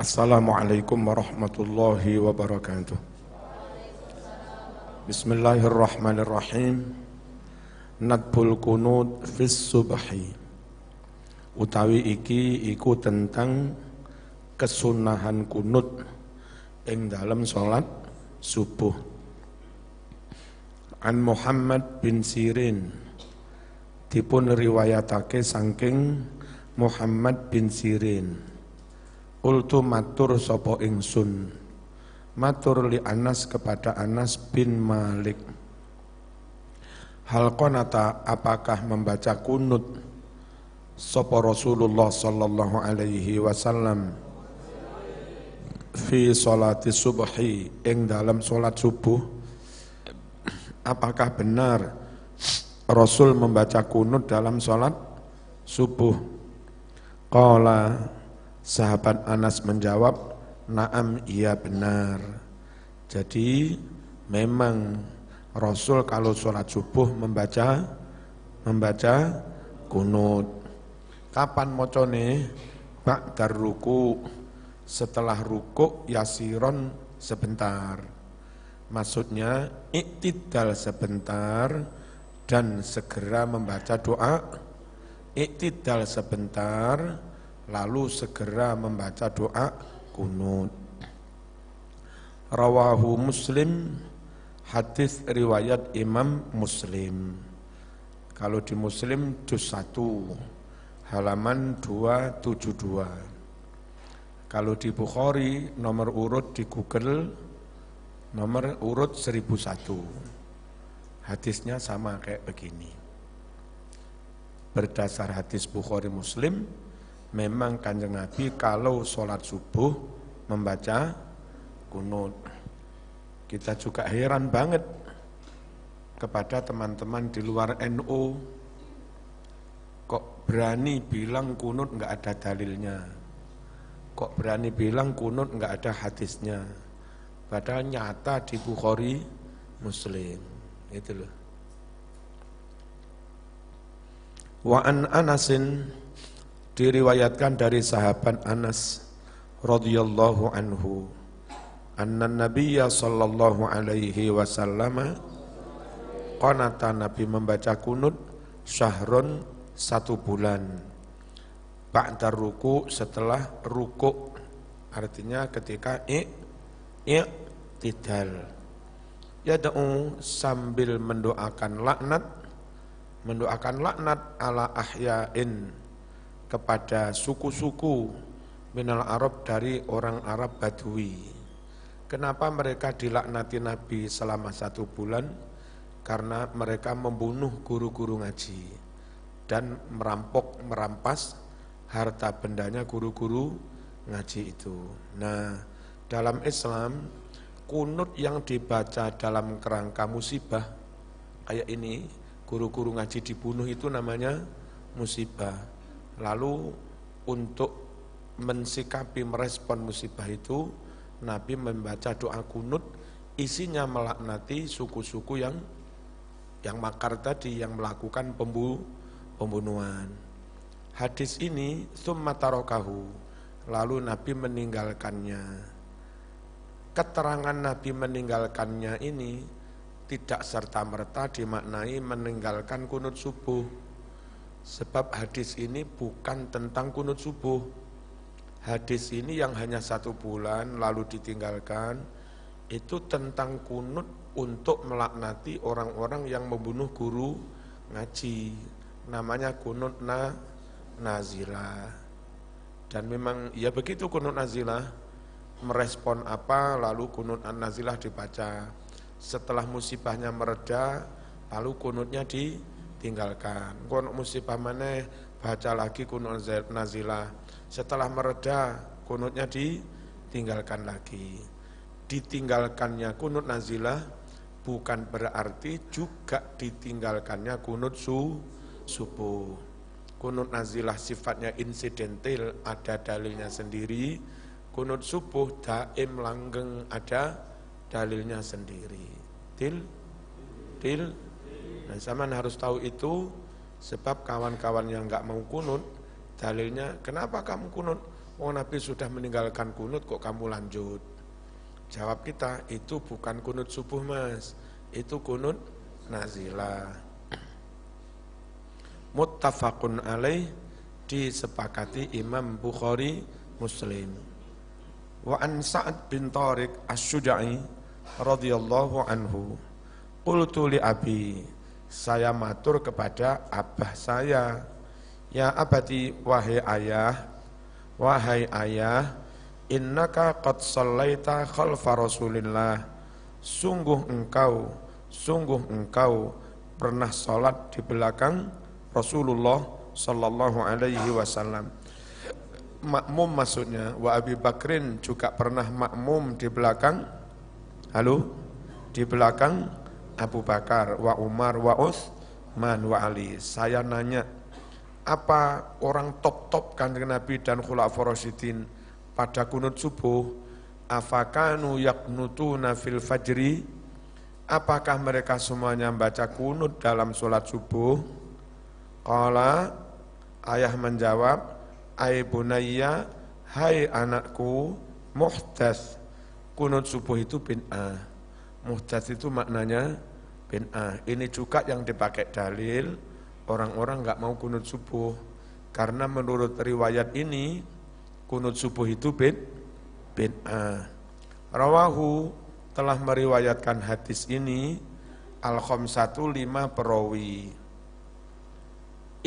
Assalamualaikum warahmatullahi wabarakatuh. Bismillahirrahmanirrahim. Nadbul kunut fis subhi. Utawi iki iku tentang kesunahan kunut ing dalam salat subuh. An Muhammad bin Sirin, dipun riwayatake saking Muhammad bin Sirin. Qultu matur sapa ingsun, matur li Anas kepada Anas bin Malik. Hal qanata, apakah membaca kunut sapa Rasulullah sallallahu alaihi wasallam fi sholati subhi ing dalam salat subuh? Apakah benar Rasul membaca kunut dalam salat subuh? Qala, sahabat Anas menjawab, na'am, iya benar. Jadi memang Rasul kalau sholat subuh membaca kunut. Kapan mocone? Ba'dar ruku, setelah ruku yasiron sebentar. Maksudnya iktidal sebentar dan segera membaca doa. Iktidal sebentar lalu segera membaca doa kunut. Rawahu Muslim, hadis riwayat Imam Muslim. Kalau di Muslim juz 1 halaman 272. Kalau di Bukhari nomor urut di Google nomor urut 1001. Hadisnya sama kayak begini. Berdasar hadis Bukhari Muslim, memang Kanjeng Nabi kalau sholat subuh membaca kunut. Kita juga heran banget kepada teman-teman di luar NU, kok berani bilang kunut enggak ada dalilnya, kok berani bilang kunut enggak ada hadisnya, padahal nyata di Bukhari Muslim. Itu loh. Wa an Anasin, diriwayatkan dari sahabat Anas radhiyallahu anhu, anna Nabiyya sallallahu alaihi wasallam qanata, Nabi membaca kunut syahrun 1 bulan, ba'da ruku, setelah ruku, artinya ketika i'tidal. Yad'u, sambil mendoakan laknat ala ahya'in, kepada suku-suku minal Arab, dari orang Arab Badui. Kenapa mereka dilaknati Nabi selama 1 bulan? Karena mereka membunuh guru-guru ngaji dan merampas harta bendanya guru-guru ngaji itu. Nah, dalam Islam kunut yang dibaca dalam kerangka musibah kayak ini, guru-guru ngaji dibunuh, itu namanya musibah. Lalu untuk mensikapi merespon musibah itu, Nabi membaca doa kunut, isinya melaknati suku-suku yang makar tadi, yang melakukan pembunuhan. Hadis ini summa tarokahu, lalu Nabi meninggalkannya. Keterangan Nabi meninggalkannya ini tidak serta-merta dimaknai meninggalkan kunut subuh. Sebab hadis ini bukan tentang kunut subuh. Hadis ini yang hanya 1 bulan lalu ditinggalkan, itu tentang kunut untuk melaknati orang-orang yang membunuh guru ngaji. Namanya kunut nazilah. Dan memang ya begitu kunut nazilah. Merespon apa, lalu kunut nazilah dibaca. Setelah musibahnya mereda, lalu kunutnya tinggalkan. Kunut musibah maneh, baca lagi kunut nazilah. Setelah mereda, kunutnya ditinggalkan lagi. Ditinggalkannya kunut nazilah bukan berarti juga ditinggalkannya kunut subuh. Kunut nazilah sifatnya insidental, ada dalilnya sendiri. Kunut subuh daim langgeng, ada dalilnya sendiri. Nah, zaman harus tahu itu, sebab kawan-kawan yang enggak mau kunut Dalilnya, kenapa kamu kunut? Oh, Nabi sudah meninggalkan kunut kok kamu lanjut. Jawab kita, itu bukan kunut subuh mas, itu kunut nazilah. Muttafaqun alaih, disepakati Imam Bukhari Muslim. Wa an Sa'ad bin Tariq Asy-Syuja'i radhiyallahu anhu, qultu li abi, saya matur kepada abah saya, ya abati, wahai ayah, innaka qad shallaita khalfa Rasulillah, sungguh engkau pernah salat di belakang Rasulullah sallallahu alaihi wasallam. Makmum maksudnya, wa Abi Bakrin juga pernah makmum di belakang, di belakang Abu Bakar, wa Umar, wa Utsman, wa Ali. Saya nanya, apa orang top Kanjeng Nabi dan Khulafaur Rasyidin pada kunut subuh? Afakanu yaqnutuna fil fajri? Apakah mereka semuanya membaca kunut dalam sholat subuh? Qala, ayah menjawab, ai bunayya, hai anakku, muhdas. Kunut subuh itu bid'ah. Muhdas itu maknanya bid'ah. Ini juga yang dipakai dalil orang-orang enggak mau kunut subuh. Karena menurut riwayat ini kunut subuh itu bid'ah. Rawahu, telah meriwayatkan hadis ini al-khamsatu, 5 perawi.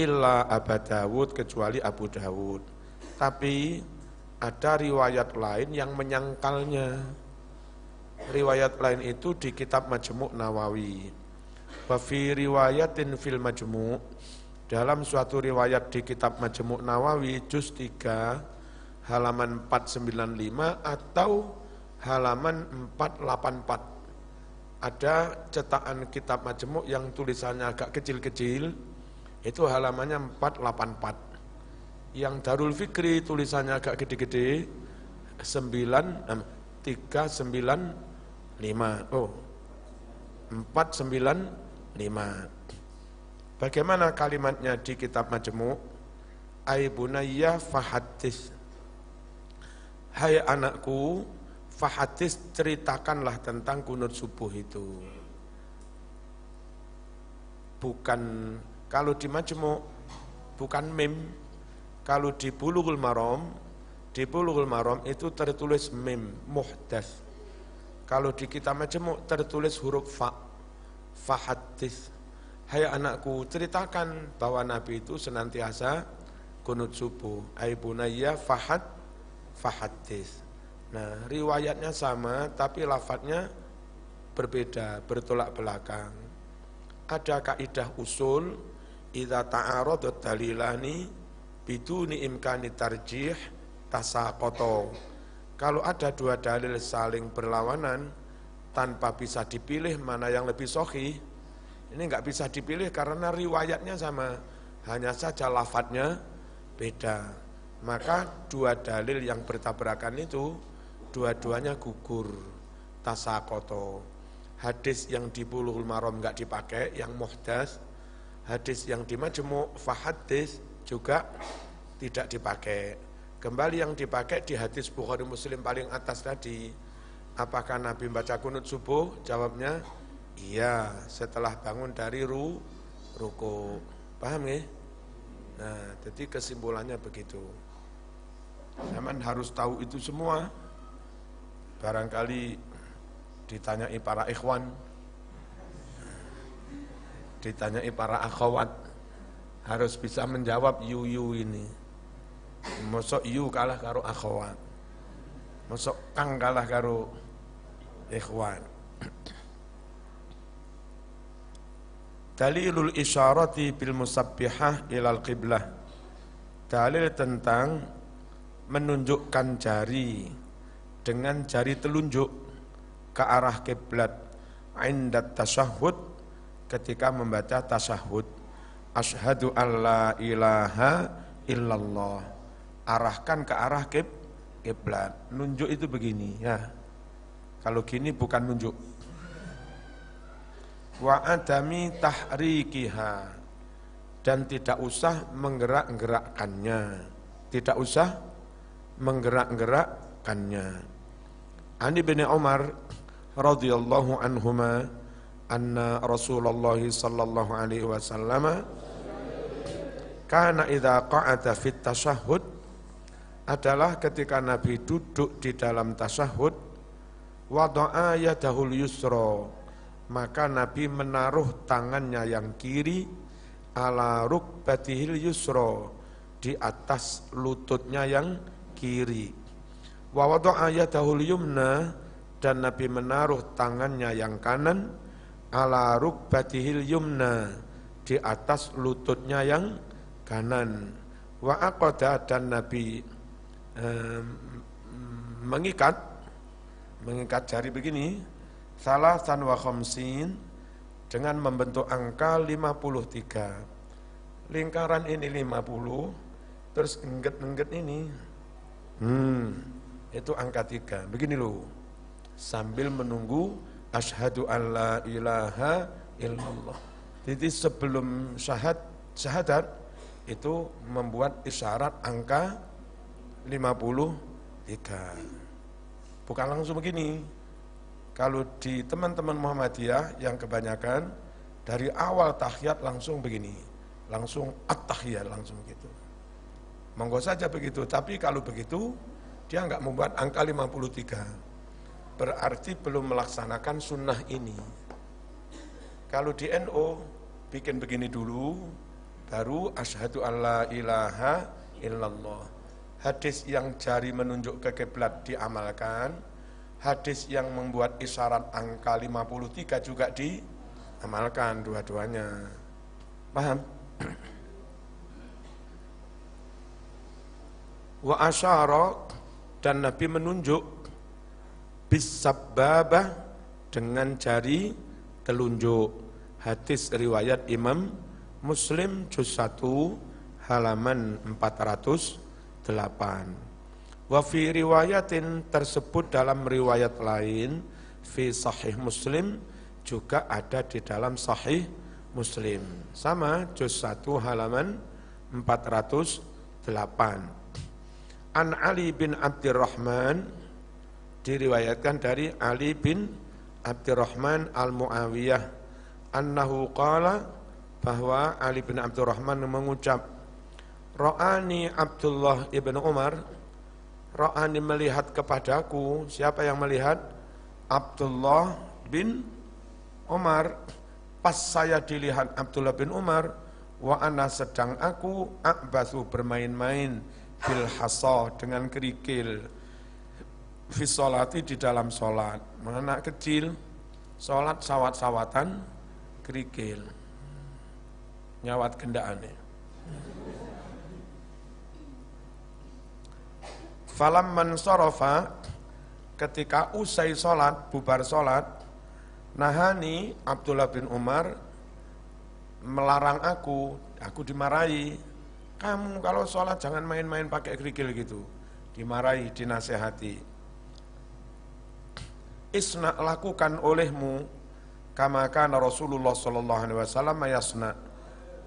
Illa Abu Dawud, kecuali Abu Dawud. Tapi ada riwayat lain yang menyangkalnya. Riwayat lain itu di kitab Majmu' Nawawi. Wa fi riwayatin fil Majmu', dalam suatu riwayat di kitab Majmu' Nawawi juz 3 halaman 495 atau halaman 484. Ada cetakan kitab Majmu' yang tulisannya agak kecil-kecil, itu halamannya 484. Yang Darul Fikri tulisannya agak gede-gede, 395. Oh, 495. Bagaimana kalimatnya di kitab Majmu'? Ai bunayya fahadis, hai anakku, fahadis, ceritakanlah tentang kunut subuh itu. Bukan, kalau di Majmu' bukan mim. Kalau di Bulughul Maram, itu tertulis mim, muhdas. Kalau di kitab Majmu' tertulis huruf fa, fahadis. Hai anakku, ceritakan bahwa Nabi itu senantiasa kunut subuh. Ai bunayya fahadis. Nah, riwayatnya sama tapi lafadznya berbeda, bertolak belakang. Ada kaidah usul, idza ta'aradat dalilani biduni imkani tarjih tasaqata. Kalau ada dua dalil saling berlawanan tanpa bisa dipilih mana yang lebih sahih, ini enggak bisa dipilih karena riwayatnya sama, hanya saja lafadznya beda. Maka dua dalil yang bertabrakan itu dua-duanya gugur, tasaqata. Hadis yang di Bulughul Maram enggak dipakai, yang muhdas. Hadis yang di Majmu' fahadis juga tidak dipakai. Kembali yang dipakai di hadis Bukhari Muslim paling atas tadi. Apakah Nabi baca kunut subuh? Jawabnya, iya, setelah bangun dari ruku. Paham ya? Nah, jadi kesimpulannya begitu. Zaman harus tahu itu semua. Barangkali ditanyai para ikhwan, ditanyai para akhwat, harus bisa menjawab yu ini. Mosok yu kalah karo akhwat, mosok kang kalah karo ikhwan. Dalilul isyarati bil musabbihah ilal qiblah. Dalil tentang menunjukkan jari dengan jari telunjuk ke arah kiblat indat tasyahud, ketika membaca tasyahud. Asyhadu alla ilaha illallah, arahkan ke arah kiblat. Nunjuk itu begini ya. Kalau gini bukan nunjuk. Wa adami tahrikiha, dan tidak usah menggerak-gerakkannya. Tidak usah menggerak-gerakkannya. Ani bin Umar radhiyallahu anhuma anna Rasulullah sallallahu alaihi wasallam kana idza qa'ada fit tasyahhud, adalah ketika Nabi duduk di dalam tasyahud, wada'a yadahul yusra, maka Nabi menaruh tangannya yang kiri ala rukbatihil yusra, di atas lututnya yang kiri. Wa wada'a yadahul yumna, dan Nabi menaruh tangannya yang kanan ala rukbatihil yumna, di atas lututnya yang kanan. Wa aqada, dan Nabi mengikat jari begini, salasan wa khamsin, dengan membentuk angka 53. Lingkaran ini 50, terus engget-engget ini, itu angka 3. Begini loh, sambil menunggu asyhadu an la ilaha illallah. Jadi sebelum syahadat itu membuat isyarat angka 53. Bukan langsung begini. Kalau di teman-teman Muhammadiyah yang kebanyakan dari awal tahiyat langsung begini, langsung at-tahiyat langsung gitu. Monggo saja begitu, tapi kalau begitu dia enggak membuat angka 53. Berarti belum melaksanakan sunnah ini. Kalau di NU bikin begini dulu, baru asyhadu an la ilaha illallah. Hadis yang jari menunjuk ke kiblat diamalkan, hadis yang membuat isyarat angka 53 juga diamalkan, dua-duanya. Paham? Wa asyara, dan Nabi menunjuk bis-sabbabah, dengan jari telunjuk. Hadis riwayat Imam Muslim juz 1 halaman 408. Wa fi riwayatin, tersebut dalam riwayat lain, fi sahih Muslim, juga ada di dalam sahih Muslim. Sama juz 1 halaman 408. An Ali bin Abdurrahman, diriwayatkan dari Ali bin Abdurrahman al-Muawiyah, annahu qala, bahwa Ali bin Abdurrahman mengucap, Ra'ani Abdullah ibn Umar, Ra'ani melihat kepadaku. Siapa yang melihat? Abdullah bin Umar. Pas saya dilihat Abdullah bin Umar, wa ana, sedang aku a'bathu, bermain-main, bil hasa, dengan kerikil, fi sholati, di dalam sholat. Anak kecil sholat sawat-sawatan kerikil, nyawat gendaane. Falamman sarafa, ketika usai sholat, bubar sholat, nahani, Abdullah bin Umar melarang aku dimarahi. Kamu kalau sholat jangan main-main pakai kerikil gitu. Dimarahi, dinasehati. Isna, lakukan olehmu, kama kana Rasulullah sallallahu alaihi wasallam yasna,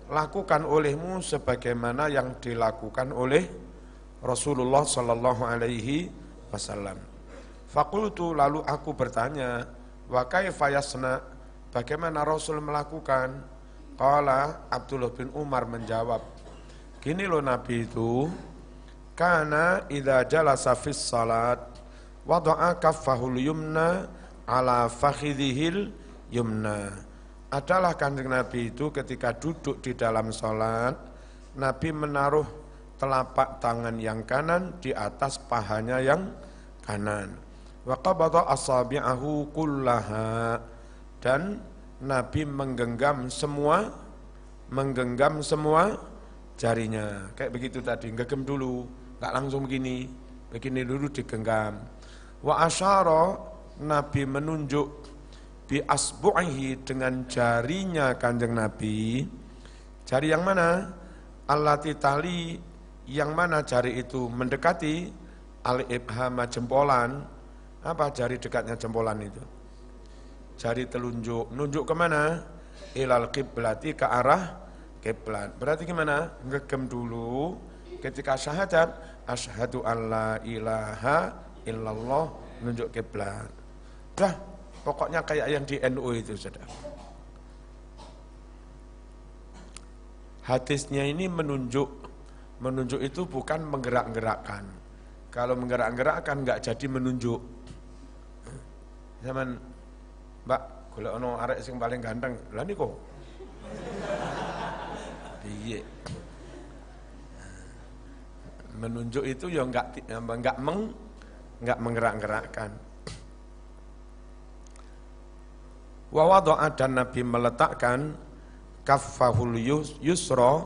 lakukan olehmu sebagaimana yang dilakukan oleh Rasulullah sallallahu alaihi wasallam. Faqultu, lalu aku bertanya, wa kaifa yasna, bagaimana Rasul melakukan? Qala, Abdullah bin Umar menjawab, gini loh Nabi itu, kana idza jalasa fis salat wada'a kaffahul yumna ala fakhidhil yumna. Adalah kanjeng Nabi itu ketika duduk di dalam salat, Nabi menaruh telapak tangan yang kanan di atas pahanya yang kanan. Wa qabada asabi'ahu kullaha, dan Nabi menggenggam semua jarinya. Kayak begitu tadi, genggam dulu, enggak langsung begini dulu digenggam. Wa asyara, Nabi menunjuk bi asbu'ihi, dengan jarinya kanjeng Nabi. Jari yang mana? Allati tali, yang mana jari itu mendekati al-ibhama, jempolan. Apa jari dekatnya jempolan itu? Jari telunjuk. Nunjuk kemana? Ilal qiblati, ke arah kiblat. Berarti gimana? Ngegem dulu ketika syahadat, asyhadu alla ilaha illallah, menunjuk kiblat. Dah, pokoknya kayak yang di NU itu sudah. Hadisnya ini menunjuk itu bukan menggerak-gerakkan. Kalau menggerak-gerakkan enggak jadi menunjuk. Zaman Mbak, golek ono arek sing paling ganteng. Lah niku. Piye? Menunjuk itu ya enggak menggerak-gerakkan. Wa wada'a, dan Nabi meletakkan kaffahul yusra,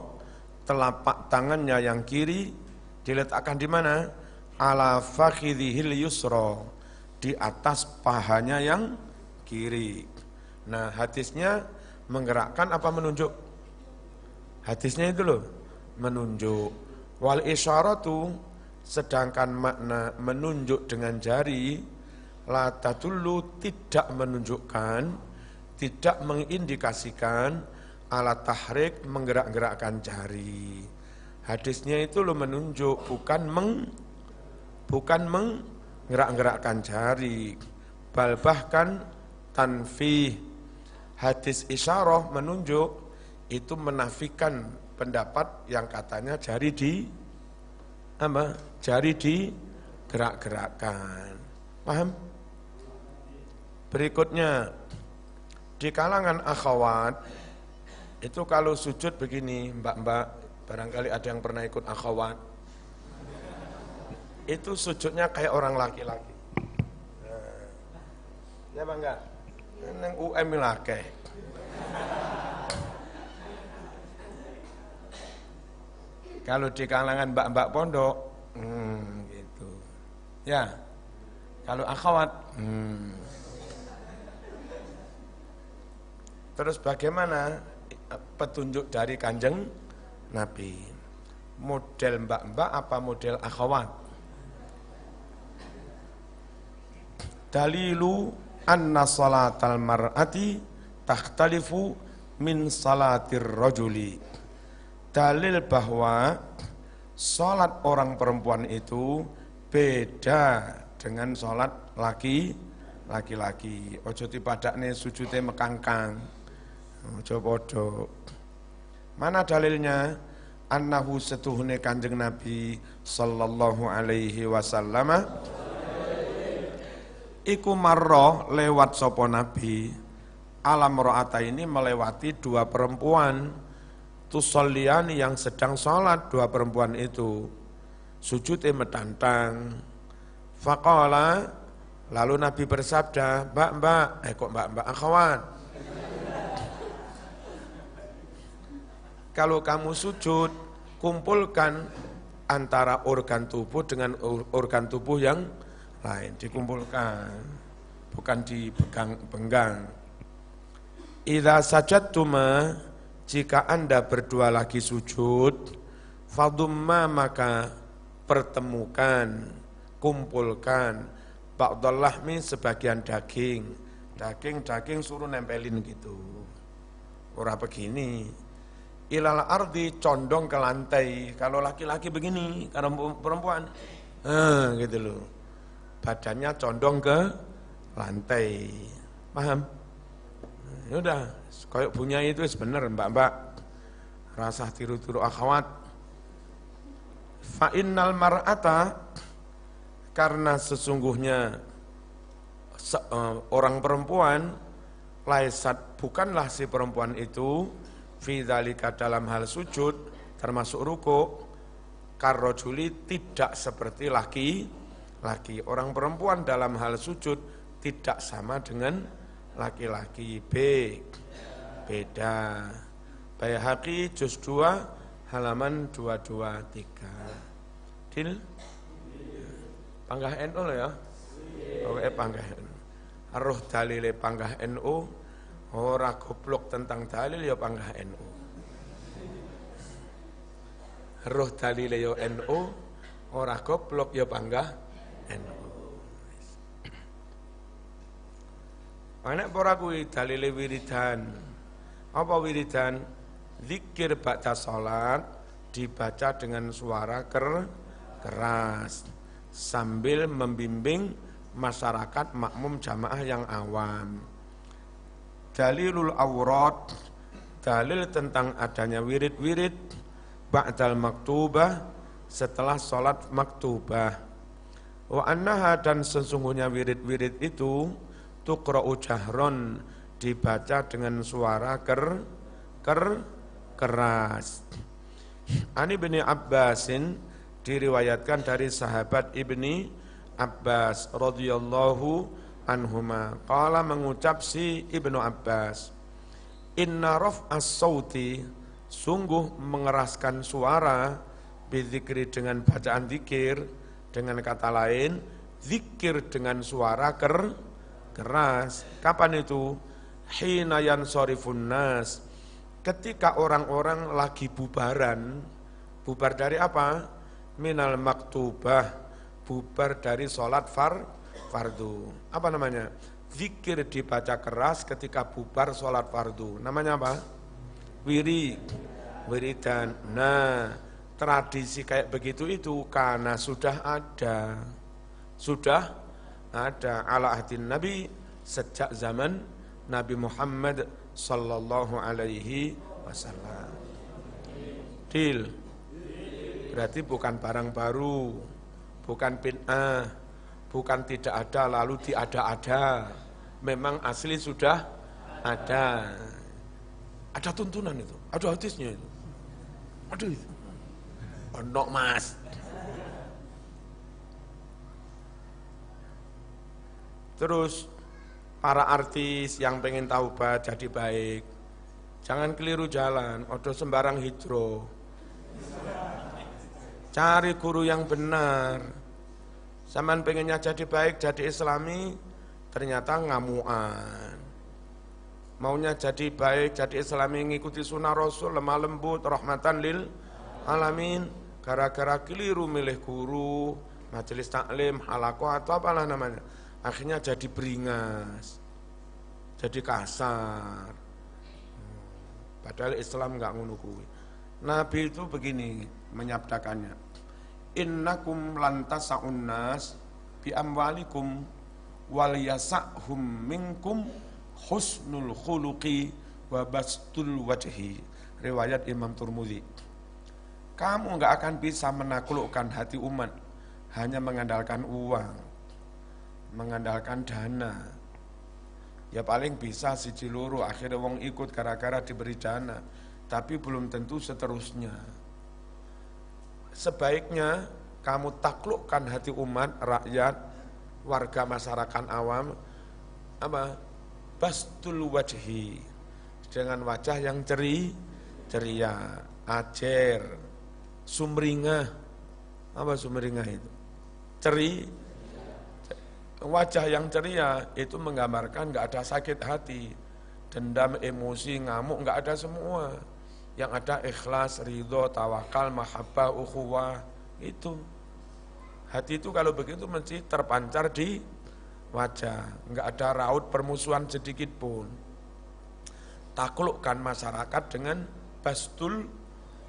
telapak tangannya yang kiri diletakkan di mana? Ala fakhidhil yusra, di atas pahanya yang kiri. Nah, hadisnya menggerakkan apa menunjuk? Hadisnya itu loh, menunjuk. Wal isyaratu, sedangkan makna menunjuk dengan jari, la tadullu, tidak menunjukkan, tidak mengindikasikan, ala tahrik, menggerak-gerakkan jari. Hadisnya itu lo menunjuk, bukan menggerak-gerakkan jari. Bal bahkan tanfih. Hadis isyarah menunjuk itu menafikan pendapat yang katanya jari digerak-gerakkan. Paham? Berikutnya, di kalangan akhwat itu kalau sujud begini, mbak-mbak, barangkali ada yang pernah ikut akhwat, itu sujudnya kayak orang laki-laki. Nah, ya bang enggak? Neng UM laki. Kalau di kalangan mbak-mbak pondok, gitu. Ya, kalau akhwat, Terus bagaimana petunjuk dari Kanjeng Nabi? Model mbak-mbak apa model akhwat? Dalilu anna salatal mar'ati takhtalifu min salatir rajuli. Dalil bahwa salat orang perempuan itu beda dengan salat laki-laki. Ojo dipadakne sujute mekangkang. Ojo podo. Mana dalilnya? Annahu setuhune Kanjeng Nabi sallallahu alaihi wasallam iku marra, lewat sapa Nabi, alam ro'ata ini melewati dua perempuan tusalliyani yang sedang sholat. Dua perempuan itu sujudnya metantang. Faqala, lalu Nabi bersabda, mbak-mbak, kok mbak-mbak akhwat, kalau kamu sujud, kumpulkan antara organ tubuh dengan organ tubuh yang lain, dikumpulkan, bukan dipegang-penggang. Idza sajadtuma, jika Anda berdua lagi sujud, fadumma, maka pertemukan, kumpulkan, ba'dal lahmi, sebagian daging. Daging suruh nempelin gitu. Ora begini. Ilal ardi, condong ke lantai. Kalau laki-laki begini, kalau perempuan, gitu loh. Badannya condong ke lantai. Paham? Ya udah, kayak punya itu bener mbak-mbak. Rasa tiru-tiru akhwat. Fa innal mar'ata, karena sesungguhnya orang perempuan, laisat, bukanlah si perempuan itu, fi dzalika, dalam hal sujud termasuk ruku, karrojuli, tidak seperti laki-laki. Orang perempuan dalam hal sujud tidak sama dengan laki-laki. Beda. Baihaqi juz 2 halaman 223. Dil panggah NU loh ya. Oke, panggah NU. Roh dalile panggah NU. Ora goblok tentang dalil ya panggah NU. Roh dalile ya NU, ora goblok ya panggah NU. Ana ora kuwi dalile wiridan. Apa wiridan? Zikir baca salat dibaca dengan suara keras sambil membimbing masyarakat makmum jamaah yang awam. Dalilul awrad, dalil tentang adanya wirid-wirid ba'dal maktubah, setelah salat maktubah. Wa annaha, dan sesungguhnya wirid-wirid itu tuqra'u jahron, dibaca dengan suara keras. Ani bin Abbasin, diriwayatkan dari sahabat Ibni Abbas radhiyallahu anhuma, qala, mengucap si Ibnu Abbas, inna raf'as sauti, sungguh mengeraskan suara, bizikri, dengan bacaan zikir, dengan kata lain zikir dengan suara keras. Kapan itu? Hina yansorifun nas, ketika orang-orang lagi bubaran. Bubar dari apa? Minal maktubah, bubar dari sholat fardu. Apa namanya? Zikir dibaca keras ketika bubar sholat fardu. Namanya apa? Wiridan. Nah, tradisi kayak begitu itu karena sudah ada ala ahdin Nabi, sejak zaman Nabi Muhammad sallallahu alaihi wasallam. Deal. Berarti bukan barang baru, bukan bid'ah, bukan tidak ada lalu diada-ada. Memang asli sudah ada. Ada tuntunan itu, ada hadisnya itu. Aduh itu. Ondok Mas. Terus para artis yang pengen taubat jadi baik, jangan keliru jalan, odo sembarang hijro. Cari guru yang benar. Saman pengennya jadi baik, jadi islami, ternyata ngamuan. Maunya jadi baik, jadi islami, ngikuti sunnah Rasul, lemah lembut, rahmatan lil alamin. Gara-gara keliru milih guru, majelis taklim, halakoh atau apalah namanya, akhirnya jadi beringas, jadi kasar. Padahal Islam enggak ngono kuwi. Nabi itu begini menyabdakannya, innakum lantasa'un nas bi amwalikum wal yasa'hum minkum husnul khuluqi wa bastul wajhi. Riwayat Imam Turmudi. Kamu enggak akan bisa menaklukkan hati umat hanya mengandalkan uang, mengandalkan dana. Ya paling bisa siji loro, akhirnya wong ikut gara-gara diberi dana, tapi belum tentu seterusnya. Sebaiknya kamu taklukkan hati umat, rakyat, warga masyarakat awam, apa? Bastul wajhi, dengan wajah yang ceria, ajer, sumringah. Apa sumringah itu? Wajah yang ceria itu menggambarkan enggak ada sakit hati, dendam, emosi, ngamuk, enggak ada semua. Yang ada ikhlas, ridho, tawakal, mahabbah, ukhuwah. Itu hati itu kalau begitu mesti terpancar di wajah, enggak ada raut permusuhan sedikit pun. Taklukkan masyarakat dengan bastul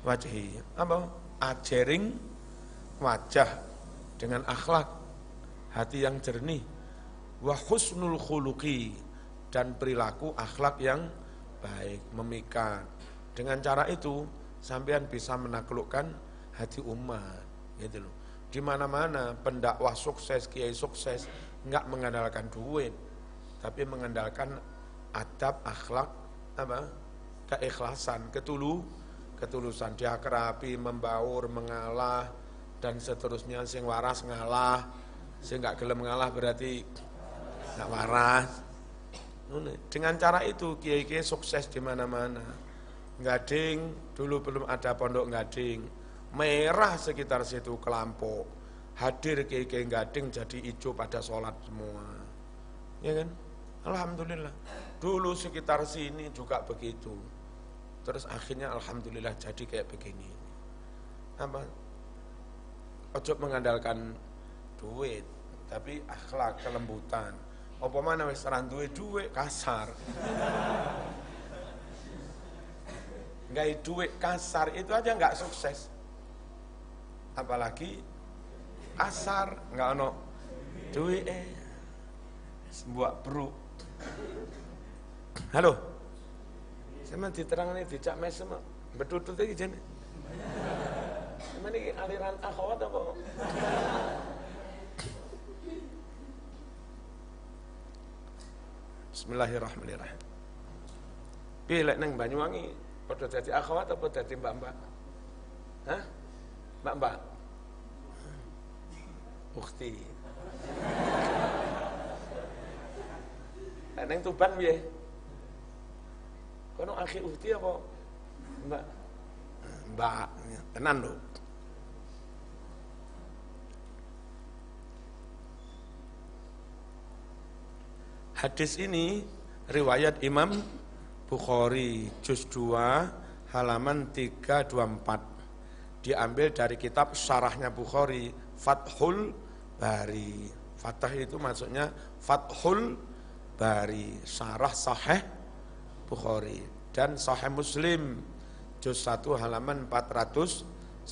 wajhi, apa? Ajering wajah dengan akhlak, hati yang jernih, wa husnul khuluqi, dan perilaku akhlak yang baik, memikat. Dengan cara itu sampean bisa menaklukkan hati umat, gitu loh. Di mana-mana pendakwah sukses, kiai sukses, enggak mengandalkan duit, tapi mengandalkan adab, akhlak, apa? Keikhlasan, ketulusan, dia kerapi, membaur, mengalah, dan seterusnya. Sing waras ngalah, sing enggak gelem ngalah berarti enggak waras. Dengan cara itu kiai-kiai sukses di mana-mana. Gading, dulu belum ada pondok Gading, merah sekitar situ Kelampok, hadir kiai-kiai Gading jadi hijau pada sholat semua, ya kan? Alhamdulillah. Dulu sekitar sini juga begitu. Terus akhirnya alhamdulillah jadi kayak begini. Apa? Ojo mengandalkan duit, tapi akhlak, kelembutan. Apa mana wis ora duwe duit kasar. nggak duit kasar itu aja nggak sukses. Apalagi asar nggak ono duit sebuah perut. Halo, sama diterang nih dijak mesem, betutut lagi jen. Sama ini aliran akhwat apa? Bismillahirrahmanirrahim. Pilek neng Banyuwangi, pada jadi akhwat apa jadi mbak-mbak? Hah? Mbak-mbak? Ukhti. Neng Tuban piye? Kono akhi ukhti apa? Mbak. Mbak, tenan lho. Hadis ini riwayat Imam Bukhari juz 2 halaman 324. Diambil dari kitab syarahnya Bukhari, Fathul Bari. Fathah itu maksudnya Fathul Bari, syarah Sahih Bukhari, dan Sahih Muslim juz 1 halaman 410.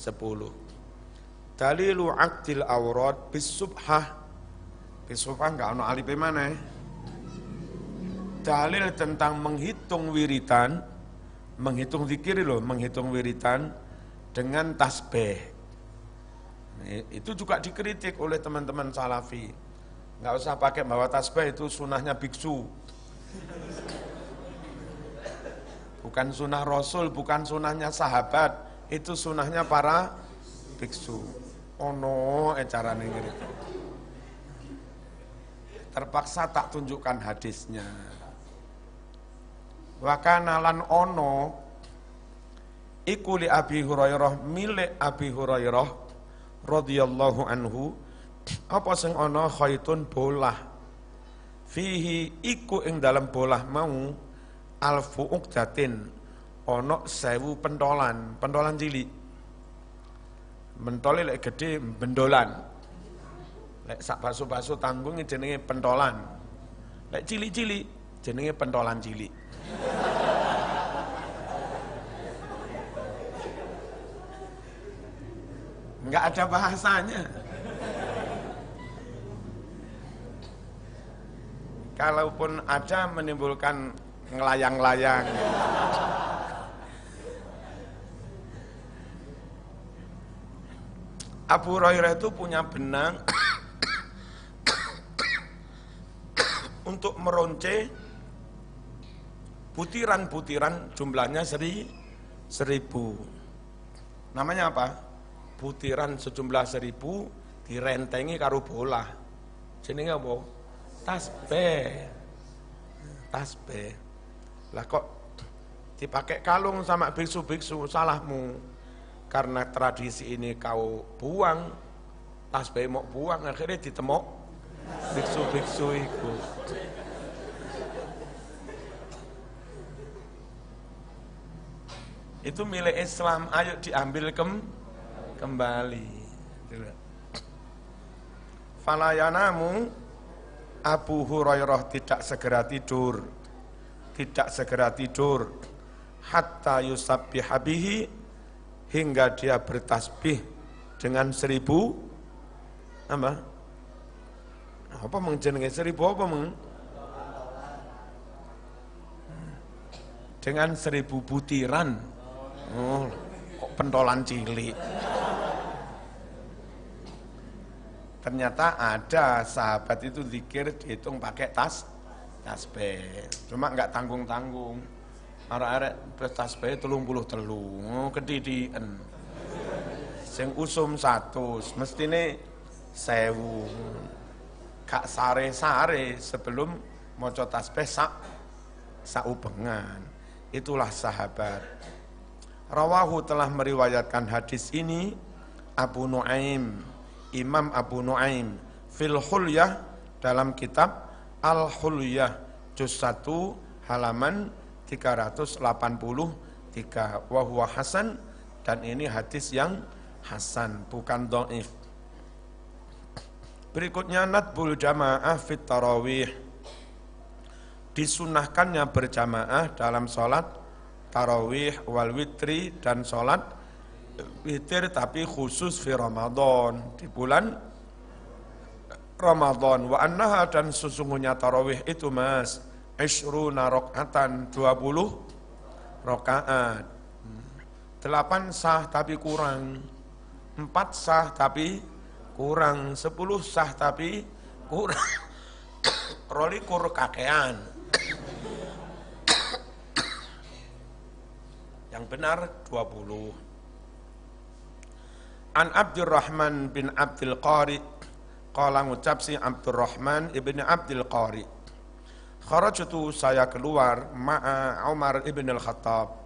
Dalilu aqdil awrad bis subhah. Bis subhah enggak ono alif mana? Dalil tentang menghitung wiritan, menghitung zikir loh, menghitung wiritan dengan tasbih. Itu juga dikritik oleh teman-teman salafi. Nggak usah pakai bawa tasbih, itu sunahnya biksu. Bukan sunah Rasul, bukan sunahnya sahabat, itu sunahnya para biksu. Ono carane ngene. Terpaksa tak tunjukkan hadisnya. Wa kana lan ono iku li Abi Hurairah, milik Abi Hurairah radhiyallahu anhu, apa sing ana khaitun bolah, fihi iku ing dalam bolah mau alfu uqdatin, ana 1000 pentolan, pentolan cilik. Mentole lek gede bendolan. Lek sak baso-baso tanggung jenenge pentolan. Lek cilik-cilik jenenge pentolan cilik. Enggak ada bahasanya. Kalaupun ada menimbulkan ngelayang-layang. Abu Hurairah itu punya benang untuk meronce butiran-butiran, jumlahnya 1000. Namanya apa? Butiran sejumlah 1000 direntengi karo bolah. Jenenge apa? Tasbih. Tasbih. Lah kok dipakai kalung sama biksu-biksu, salahmu. Karena tradisi ini kau buang, tasbih mau buang, akhirnya ditemok biksu-biksu itu. Itu milik Islam, ayo diambil kembali. Falayanamu, Abu Hurairah tidak segera tidur, hatta yusabbiha bihi, hingga dia bertasbih dengan 1000 apa? Apa mengjenenge 1000 apa meng? Dengan 1000 butiran. Oh, kok pentolan cilik. Ternyata ada sahabat itu zikir dihitung pakai tasbih. Cuma enggak tanggung-tanggung. Arek-arek tasbih 33, kedidikan. Sing usum 100, mestine 1000. Gak sare-sare sebelum maca tasbih saubengan. Itulah sahabat. Rawahu telah meriwayatkan hadis ini Abu Nuaim, Imam Abu Nuaim fil Hulyah, dalam kitab Al Hulyah juz 1 halaman 383, wa huwa hasan, dan ini hadis yang hasan, bukan dhaif. Berikutnya nadbul jamaah fit tarawih, disunahkannya berjamaah dalam sholat tarawih wal witri dan sholat witir tapi khusus fi Ramadan, di bulan Ramadan. Wa annaha dan sesungguhnya tarawih itu mas ishruna rakaatan 20 rakaat. 8 sah tapi kurang, 4 sah tapi kurang, 10 sah tapi kurang. Rolikur kakean. Yang benar 20. An Abdurrahman bin Abdul Qari, qala ngucap si Abdurrahman ibn Abdul Qari, kharajtu saya keluar ma'a Umar ibn al-Khattab,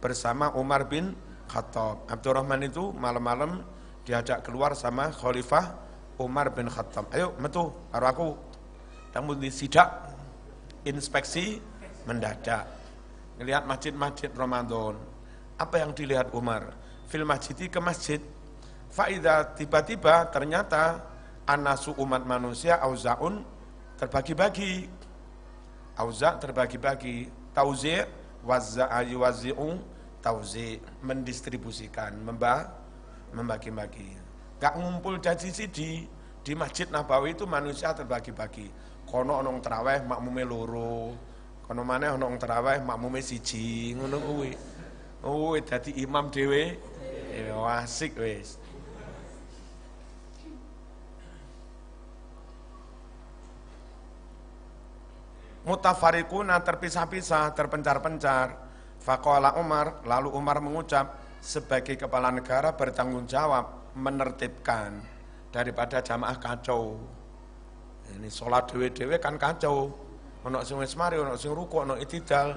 bersama Umar bin Khattab. Abdurrahman itu malam-malam diajak keluar sama Khalifah Umar bin Khattab. Ayo metu karo aku. Namun disidak inspeksi mendadak. Ngelihat masjid-masjid Ramadan. Apa yang dilihat Umar? Fil masjidi ke masjid. Faida tiba-tiba ternyata anasu umat manusia auzaun terbagi-bagi. Auza terbagi-bagi. Tauzi' wazza'a yuwazzi'u tauzi, mendistribusikan, membagi-bagi. Gak ngumpul jadi di Masjid Nabawi itu manusia terbagi-bagi. Kono onong terawih makmume loro, kono maneh onong terawih makmume siji, ngono kuwi. Oh, dadi imam dhewe, asik wis. Mutafarriquna terpisah-pisah, terpencar-pencar. Faqala Umar, lalu Umar mengucap, sebagai kepala negara bertanggung jawab menertibkan daripada jamaah kacau. Ini sholat dewe-dewe kan kacau. Ono sing wis mari, ono sing ruku, ono itidal.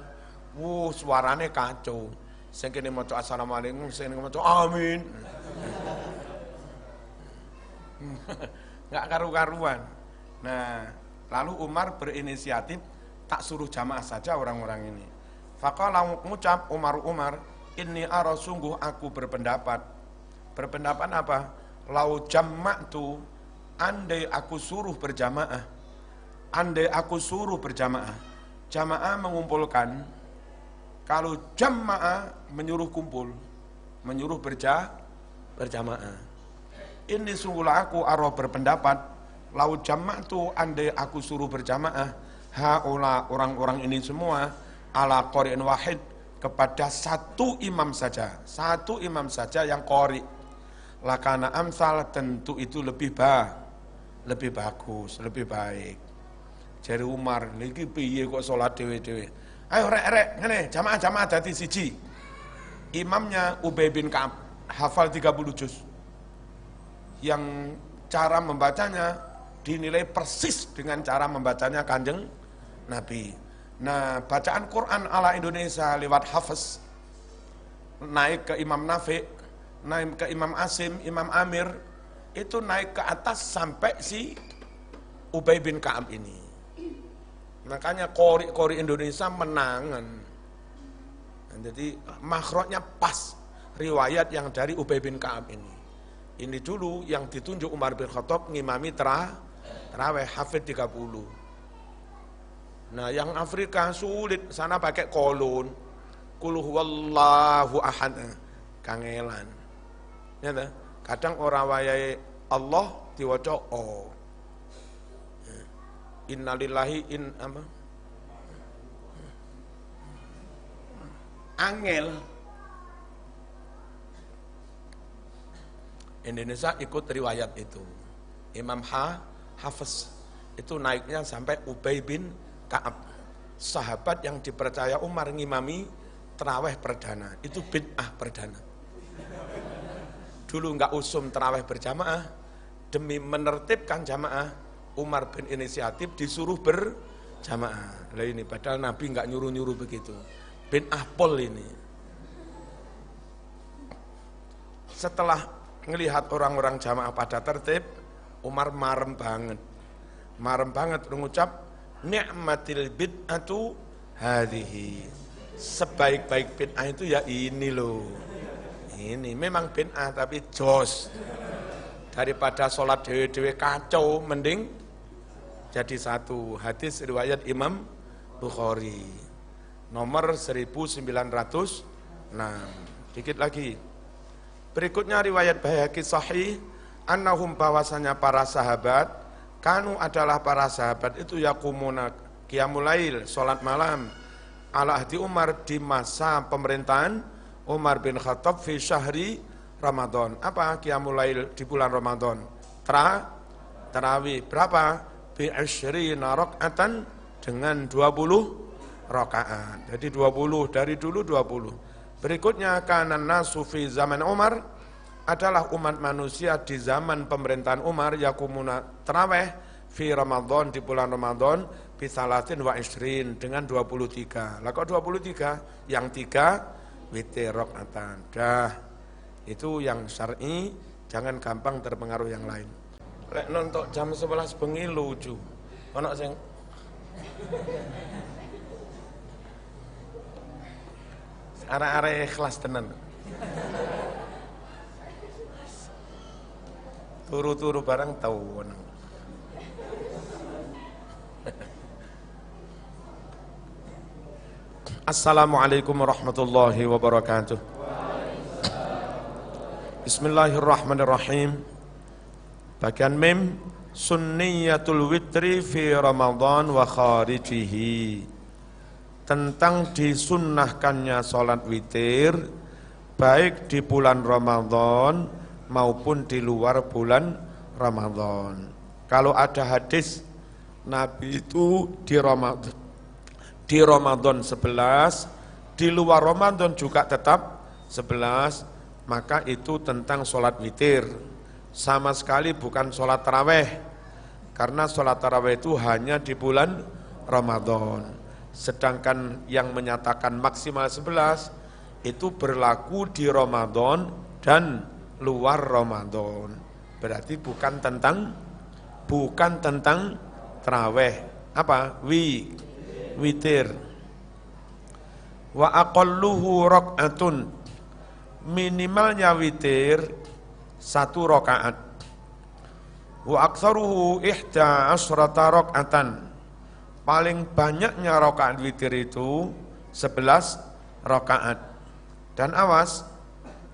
Suarane kacau. Sing kene maca assalamualaikum, sing kene maca amin. Enggak karu-karuan. Nah, lalu Umar berinisiatif tak suruh jamaah saja orang-orang ini. Faqala ngucap Umar, inni ara sungguh aku berpendapat. Berpendapat apa? Lau jamma'tu, andai aku suruh berjamaah. Andai aku suruh berjamaah. Jamaah mengumpulkan. Kalau jamaah menyuruh kumpul, menyuruh berjamaah. Ini sungguhlah aku ara berpendapat. Lau jamma'tu, andai aku suruh berjamaah. Haula orang-orang ini semua ala qari'in wahid, kepada satu imam saja yang qari. Lakana amsal, tentu itu lebih bagus, lebih baik. Jari Umar, niki piye kok salat dhewe-dhewe. Ayo rek ngene, jamaah dadi siji. Imamnya Ubay bin Ka'ab, hafal 30 juz. Yang cara membacanya dinilai persis dengan cara membacanya Kanjeng Nabi. Nah, bacaan Quran ala Indonesia lewat Hafiz naik ke Imam Nafi, naik ke Imam Asim, Imam Amir, itu naik ke atas sampai si Ubay bin Ka'ab ini. Makanya qori Indonesia menangan. Nah, jadi makhrajnya pas riwayat yang dari Ubay bin Ka'ab ini. Ini dulu yang ditunjuk Umar bin Khattab ngimami tarawih hafid 30. Nah, yang Afrika sulit, sana pakai kolon. Qul huwallahu ahad, kangelan. Ya, kadang orang wayahe Allah diwaca o. Innalillahi apa? Angel. Indonesia ikut riwayat itu. Imam Hafiz itu naiknya sampai Ubay bin Ka'ab, sahabat yang dipercaya Umar ngimami terawih perdana, itu bid'ah perdana. Dulu enggak usum terawih berjamaah, demi menertibkan jamaah, Umar bin inisiatif disuruh berjamaah. Lah ini padahal Nabi enggak nyuruh-nyuruh begitu. Bid'ah pol ini. Setelah ngelihat orang-orang jamaah pada tertib, Umar marem banget mengucap, ni'matil bid'atu hadhihi. Sebaik-baik bid'ah itu ya ini loh. Ini memang bid'ah tapi jos. Daripada sholat dewe-dewe kacau, mending jadi satu. Hadis riwayat Imam Bukhari. nomor 1906. Dikit lagi. Berikutnya riwayat Baihaqi sahih, annahum bahwasanya para sahabat, kanu adalah para sahabat itu yaqumuna qiyamul lail, salat malam, ala ahdi Umar di masa pemerintahan Umar bin Khattab fi syahri Ramadan. Apa qiyamul lail di bulan Ramadan? Tarawih. Berapa? Bi 20 rakaatan, dengan 20 rakaat. Jadi 20 dari dulu 20. Berikutnya kanan nasu fi zaman Umar, adalah umat manusia di zaman pemerintahan Umar yakumuna tarawih fi Ramadan di bulan Ramadan bi 23 dengan 23. Lah kok 23? Yang 3 witir rakaatan. Dah. Itu yang syar'i, jangan gampang terpengaruh yang lain. Lek nonton jam 11 bengi lucu. Ono sing arek-arek ikhlas tenan. Turu-turu barang tahu. Assalamualaikum warahmatullahi wabarakatuh. Bismillahirrahmanirrahim. Bagian mim, sunniyatul witri fi Ramadan wa kharijihi. Tentang disunnahkannya sholat witir, baik di bulan Ramadan maupun di luar bulan Ramadan. Kalau ada hadis Nabi itu di Ramadan 11, di luar Ramadan juga tetap 11, maka itu tentang sholat witir. Sama sekali bukan sholat taraweh, karena sholat taraweh itu hanya di bulan Ramadan. Sedangkan yang menyatakan maksimal 11 itu berlaku di Ramadan dan luar Ramadan. Berarti bukan tentang taraweh. Apa? Witir. Wa aqalluhu rakaatun. Minimalnya witir 1 rakaat. Wa aktsaruhu 11 rakaatan. Paling banyaknya rakaat witir itu 11 rakaat. Dan awas,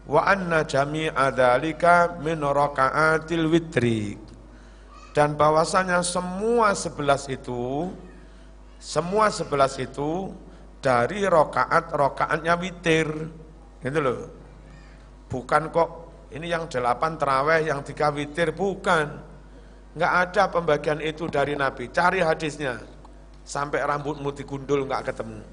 wa anna jami'a dzalika min rakaatil witri. Dan bahwasanya semua 11 itu dari rakaatnya witir. Gitu loh. Bukan kok ini yang 8 tarawih, yang 3 witir, bukan. Enggak ada pembagian itu dari Nabi. Cari hadisnya. Sampai rambutmu digundul enggak ketemu.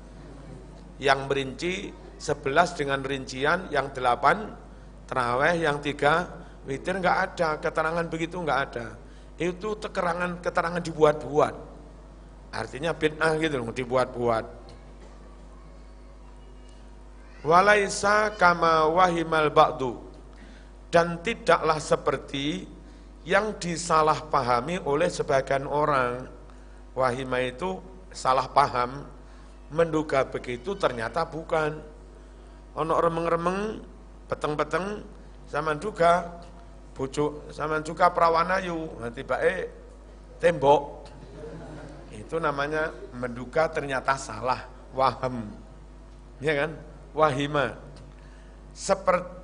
Yang merinci 11 dengan rincian, yang 8 tarawih, yang 3 witir, enggak ada. Keterangan begitu enggak ada. Itu keterangan dibuat-buat. Artinya bid'ah gitu loh, dibuat-buat. Walaisa kama wahimal ba'du. Dan tidaklah seperti yang disalahpahami oleh sebagian orang. Wahima itu salah paham, menduga begitu, ternyata bukan. Ono remeng-remeng, peteng-peteng, zaman juga bujuk, zaman juga perawan ayu, nanti baik tembok. Itu namanya menduga, ternyata salah, waham. Ya kan? Wahima.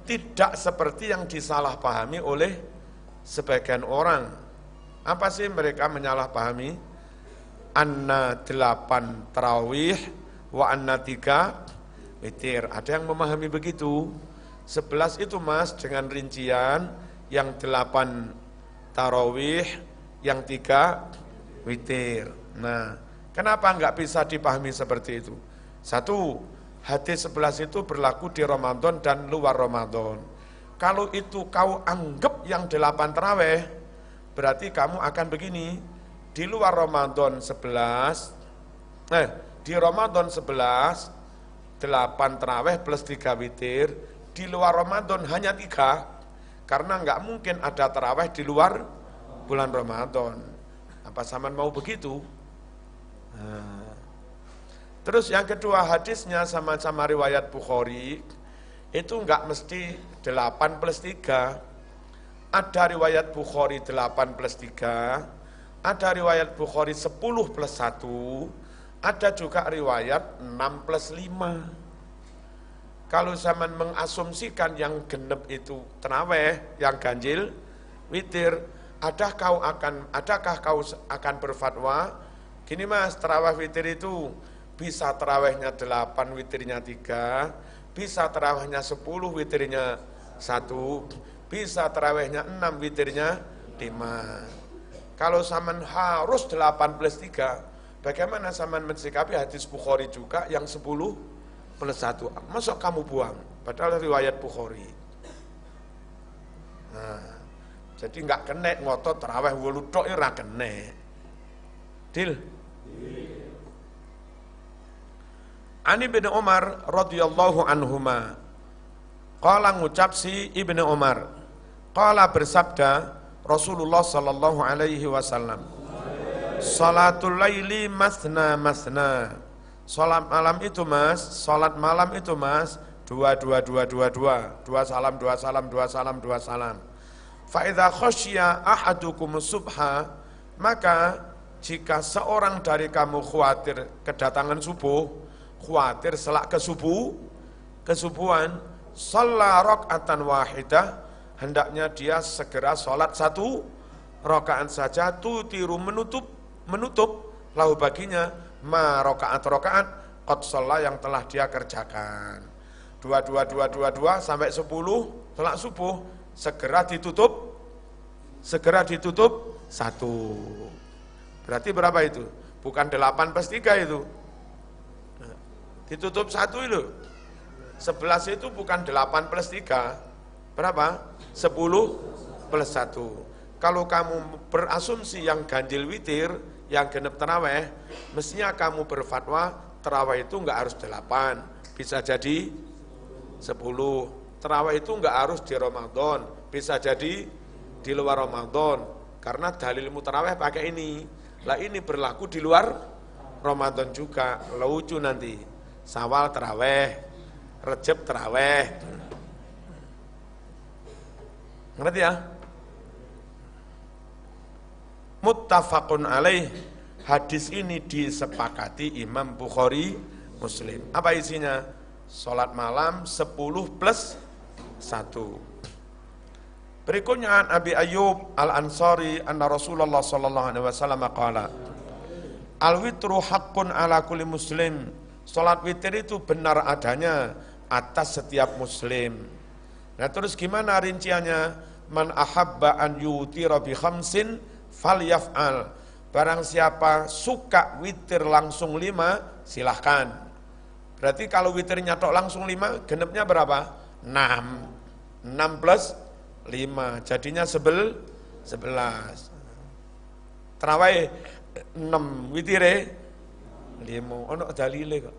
Tidak seperti yang disalahpahami oleh sebagian orang. Apa sih mereka menyalahpahami? Anna 8 tarawih wa anna 3 witir. Ada yang memahami begitu. 11 itu mas dengan rincian, yang 8 tarawih, yang 3 witir. Nah, kenapa enggak bisa dipahami seperti itu? 1, hadis 11 itu berlaku di Ramadan dan luar Ramadan. Kalau itu kau anggap yang 8 tarawih, berarti kamu akan begini. Di luar Ramadan 11, di Ramadan 11, 8 tarawih plus 3 witir, di luar Ramadan hanya 3, karena enggak mungkin ada tarawih di luar bulan Ramadan. Apa zaman mau begitu? Terus yang kedua, hadisnya sama-sama riwayat Bukhari, itu enggak mesti 8 plus 3. Ada riwayat Bukhari 8 plus 3, ada riwayat Bukhari 10 plus 1, Ada juga riwayat 6 plus 5. Kalau zaman mengasumsikan yang genep itu terawih, yang ganjil witir, adakah kau akan berfatwa, gini mas, terawih witir itu bisa terawihnya 8, witirnya 3, bisa terawihnya 10, witirnya 1, bisa terawihnya 6, witirnya 5. Kalau zaman harus 8 plus 3, bagaimana zaman mensikapi hadis Bukhari juga yang 10 plus 1? Masuk kamu buang, padahal riwayat Bukhari. Nah, jadi enggak kena ngotot terawih 8 tok ora kena. Deal. Ani bin Umar radhiyallahu anhuma. Qala ngucap si Ibnu Umar. Qala bersabda Rasulullah sallallahu alaihi wasallam. Salatul laili masna masna. Salat malam itu mas, salat malam itu mas, 2 salam, 2 salam, 2 salam, 2 salam. Fa idza khasyiya ahadukum subha, maka jika seorang dari kamu khawatir kedatangan subuh, khawatir selak kesubuhan, shalla raka'atan wahidah, hendaknya dia segera salat 1 rakaat saja, tutiru menutup lahu baginya ma rakaat qad shalla yang telah dia kerjakan. 2 sampai 10 salat subuh segera ditutup 1. Berarti berapa itu? Bukan 8 plus 3 itu. Ditutup 1 itu. 11 itu bukan 8 plus 3. Berapa? 10 plus 1. Kalau kamu berasumsi yang ganjil witir, yang genep tarawih, mestinya kamu berfatwa tarawih itu enggak harus 8, bisa jadi 10. Tarawih itu enggak harus di Ramadan, bisa jadi di luar Ramadan. Karena dalilmu tarawih pakai ini. Lah ini berlaku di luar Ramadan juga. Lucu nanti. Syawal tarawih, Rejab tarawih. Ngerti ya? Muttafaqun alaih. Hadis ini disepakati Imam Bukhari, Muslim. Apa isinya? Salat malam 10 plus 1. Berikutnya Abi Ayyub Al-Ansari anna Rasulullah sallallahu alaihi wasallam qala al-witru haqqun ala kulli muslim. Salat witir itu benar adanya atas setiap muslim. Nah, terus gimana rinciannya? Man ahabba an yutira bi khamsin falyaf'al. Barang siapa suka witir langsung 5, silahkan. Berarti kalau witirnya tok langsung 5, genepnya berapa? 6. 6 plus 5, jadinya 11. Tarawih 6, witire 5. Ono dalile kok.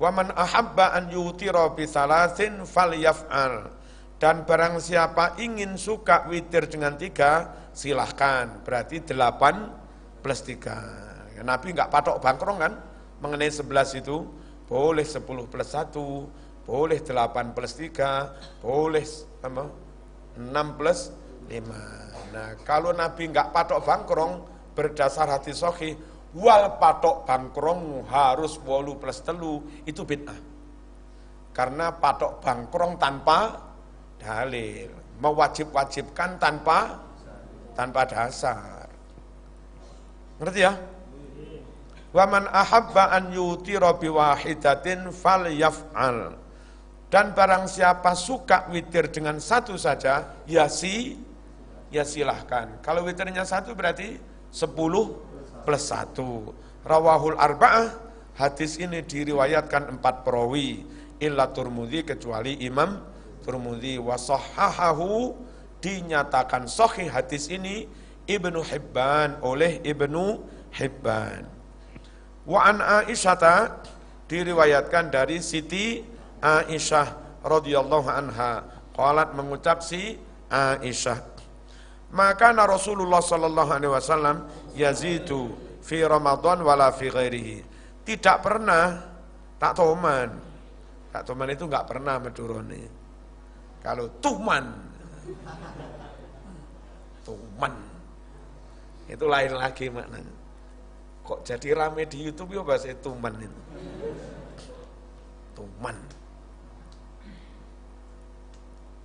Wa man ahabba an yutira bi salasin falyaf'al. Dan barang siapa ingin suka witir dengan 3, silahkan. Berarti 8 plus 3. Ya, Nabi enggak patok bangkrong kan? Mengenai 11 itu, boleh 10 plus 1, boleh 8 plus 3, boleh 6 plus 5. Nah, kalau Nabi enggak patok bangkrong, berdasar hadis sahih, wal patok bangkrong harus 8 plus 3, itu bid'ah. Karena patok bangkrong tanpa dalil, mewajib-wajibkan tanpa dasar. Ngerti ya? Wa man ahabba an yutira bi wahidatin falyaf'al. Dan barang siapa suka witir dengan 1 saja, ya silahkan. Kalau witirnya 1 berarti 10 plus 1. Rawahul arba'ah, hadis ini diriwayatkan 4 perawi, illa Tirmidzi, kecuali Imam Tirmidzi. Wa sahhahahu, dinyatakan sahih hadis ini Ibnu Hibban, oleh Ibnu Hibban. Wa an Aisyah, diriwayatkan dari Siti Aisyah radhiyallahu anha, qalat, mengucap si Aisyah, maka Rasulullah sallallahu alaihi wasallam yazidu fi Ramadan wala fi ghairihi. Tidak pernah tak toman itu enggak pernah medurone. Kalau tuman itu lain lagi maknanya. Kok jadi rame di YouTube ya bahasa tuman itu. Tuman.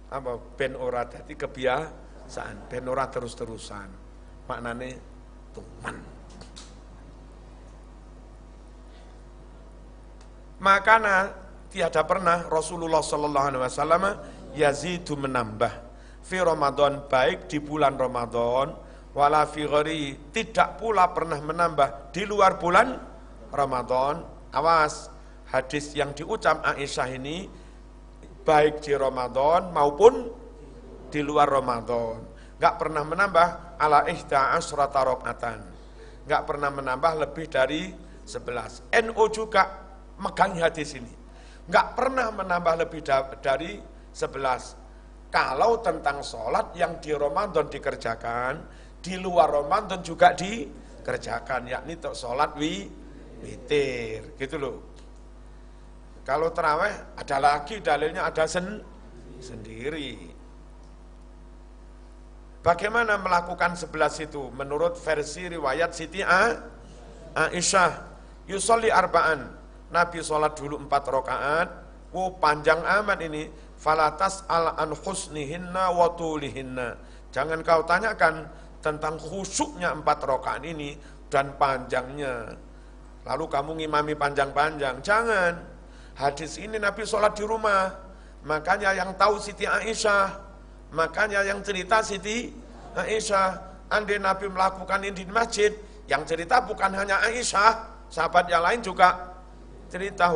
Apa ben ora dadi kebiasaan, ben ora terus-terusan. Maknane tuman. Makana tiada pernah Rasulullah sallallahu alaihi wasallam yazidu menambah fi Ramadan, baik di bulan Ramadan wala fi ghairi, tidak pula pernah menambah di luar bulan Ramadan. Awas, hadis yang diucap Aisyah ini baik di Ramadan maupun di luar Ramadan. Enggak pernah menambah ala ihda asrata rakaatan. Enggak pernah menambah lebih dari 11. NU juga megang hadis ini. Enggak pernah menambah lebih dari 11. Kalau tentang sholat yang di Ramadan dikerjakan, di luar Ramadan juga dikerjakan, yakni untuk sholat witir, gitu loh. Kalau tarawih ada lagi dalilnya, ada sendiri. Bagaimana melakukan 11 itu? Menurut versi riwayat Siti Aisyah, yusolli arba'an, Nabi sholat dulu 4 rakaat, panjang amat ini, falatas al-an husnihinna wa tulihinna. Jangan kau tanyakan tentang khusyuknya 4 rakaat ini dan panjangnya. Lalu kamu ngimami panjang-panjang, jangan. Hadis ini Nabi sholat di rumah, makanya yang tahu Siti Aisyah, makanya yang cerita Siti Aisyah. Andai Nabi melakukan ini di masjid, yang cerita bukan hanya Aisyah, sahabat yang lain juga cerita.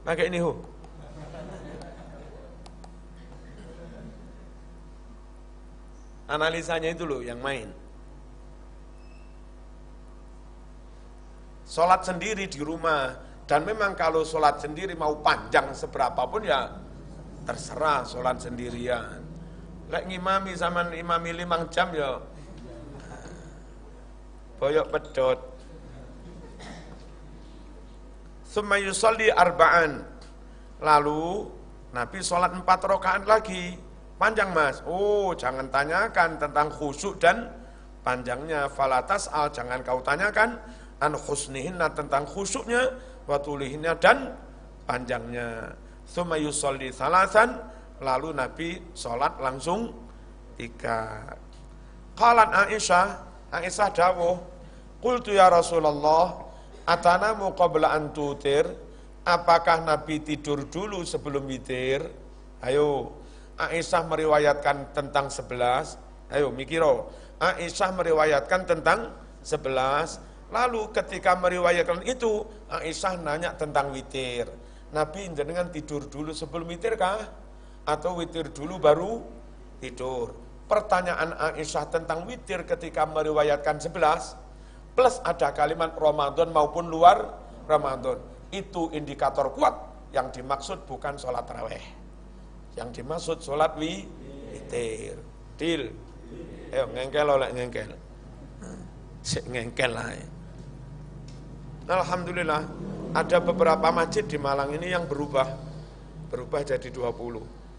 Pakai ini analisanya itu loh yang main. Sholat sendiri di rumah, dan memang kalau sholat sendiri mau panjang seberapapun ya terserah sholat sendirian. Lek ngimami sama imami 5 jam ya boyok pedot. Summa yusolli arba'an, lalu Nabi sholat 4 rakaat lagi. Panjang mas, jangan tanyakan tentang khusyuk dan panjangnya. Falatas jangan kau tanyakan an husnihinna, tentang khusyuknya, wa tulihinna, dan panjangnya. Tsumma yusolli salasan, lalu Nabi sholat langsung 3. Qalat Aisyah dawuh, qultu ya Rasulullah, atanamu qabla an tutir, apakah Nabi tidur dulu sebelum witir? Ayo, Aisyah meriwayatkan tentang 11. Ayo mikiro. Aisyah meriwayatkan tentang 11. Lalu ketika meriwayatkan itu, Aisyah nanya tentang witir. Nabi jenengan tidur dulu sebelum witir kah? Atau witir dulu baru tidur? Pertanyaan Aisyah tentang witir ketika meriwayatkan 11 plus ada kalimat Ramadan maupun luar Ramadan, itu indikator kuat yang dimaksud bukan sholat tarawih. Yang dimaksud sholat witir. Dil. Ayo ngengkel oleh ngengkel. Ngengkel lah. Alhamdulillah ada beberapa masjid di Malang ini yang berubah jadi 20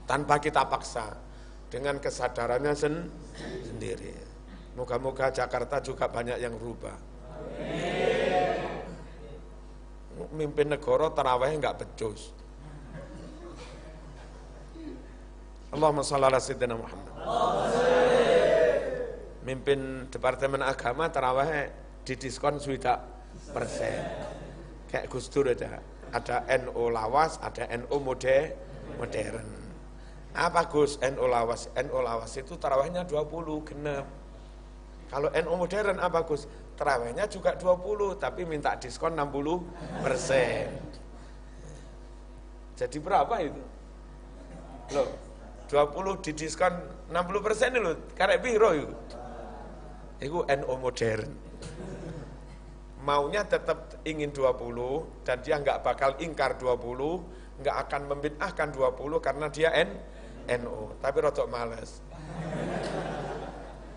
tanpa kita paksa, dengan kesadarannya sendiri. Moga-moga Jakarta juga banyak yang berubah. Mimpin negara tarawih enggak becus. Allahumma shalli ala sayyidina Muhammad. Mimpin Departemen Agama tarawih didiskon 20%. Kayak Gus Dur ada NU lawas, ada NU modern. Apa Gus NU lawas? NU lawas itu tarawihnya 20 genep. Kalau NU modern apa Gus? Tarawihnya juga 20 tapi minta diskon 60%. Jadi berapa itu? Loh, 20 didiskon 60% ini loh, karek piro itu? Itu NU modern. Maunya tetap ingin 20 dan dia enggak bakal ingkar 20, enggak akan membid'ahkan 20 karena dia NU, tapi rotok males.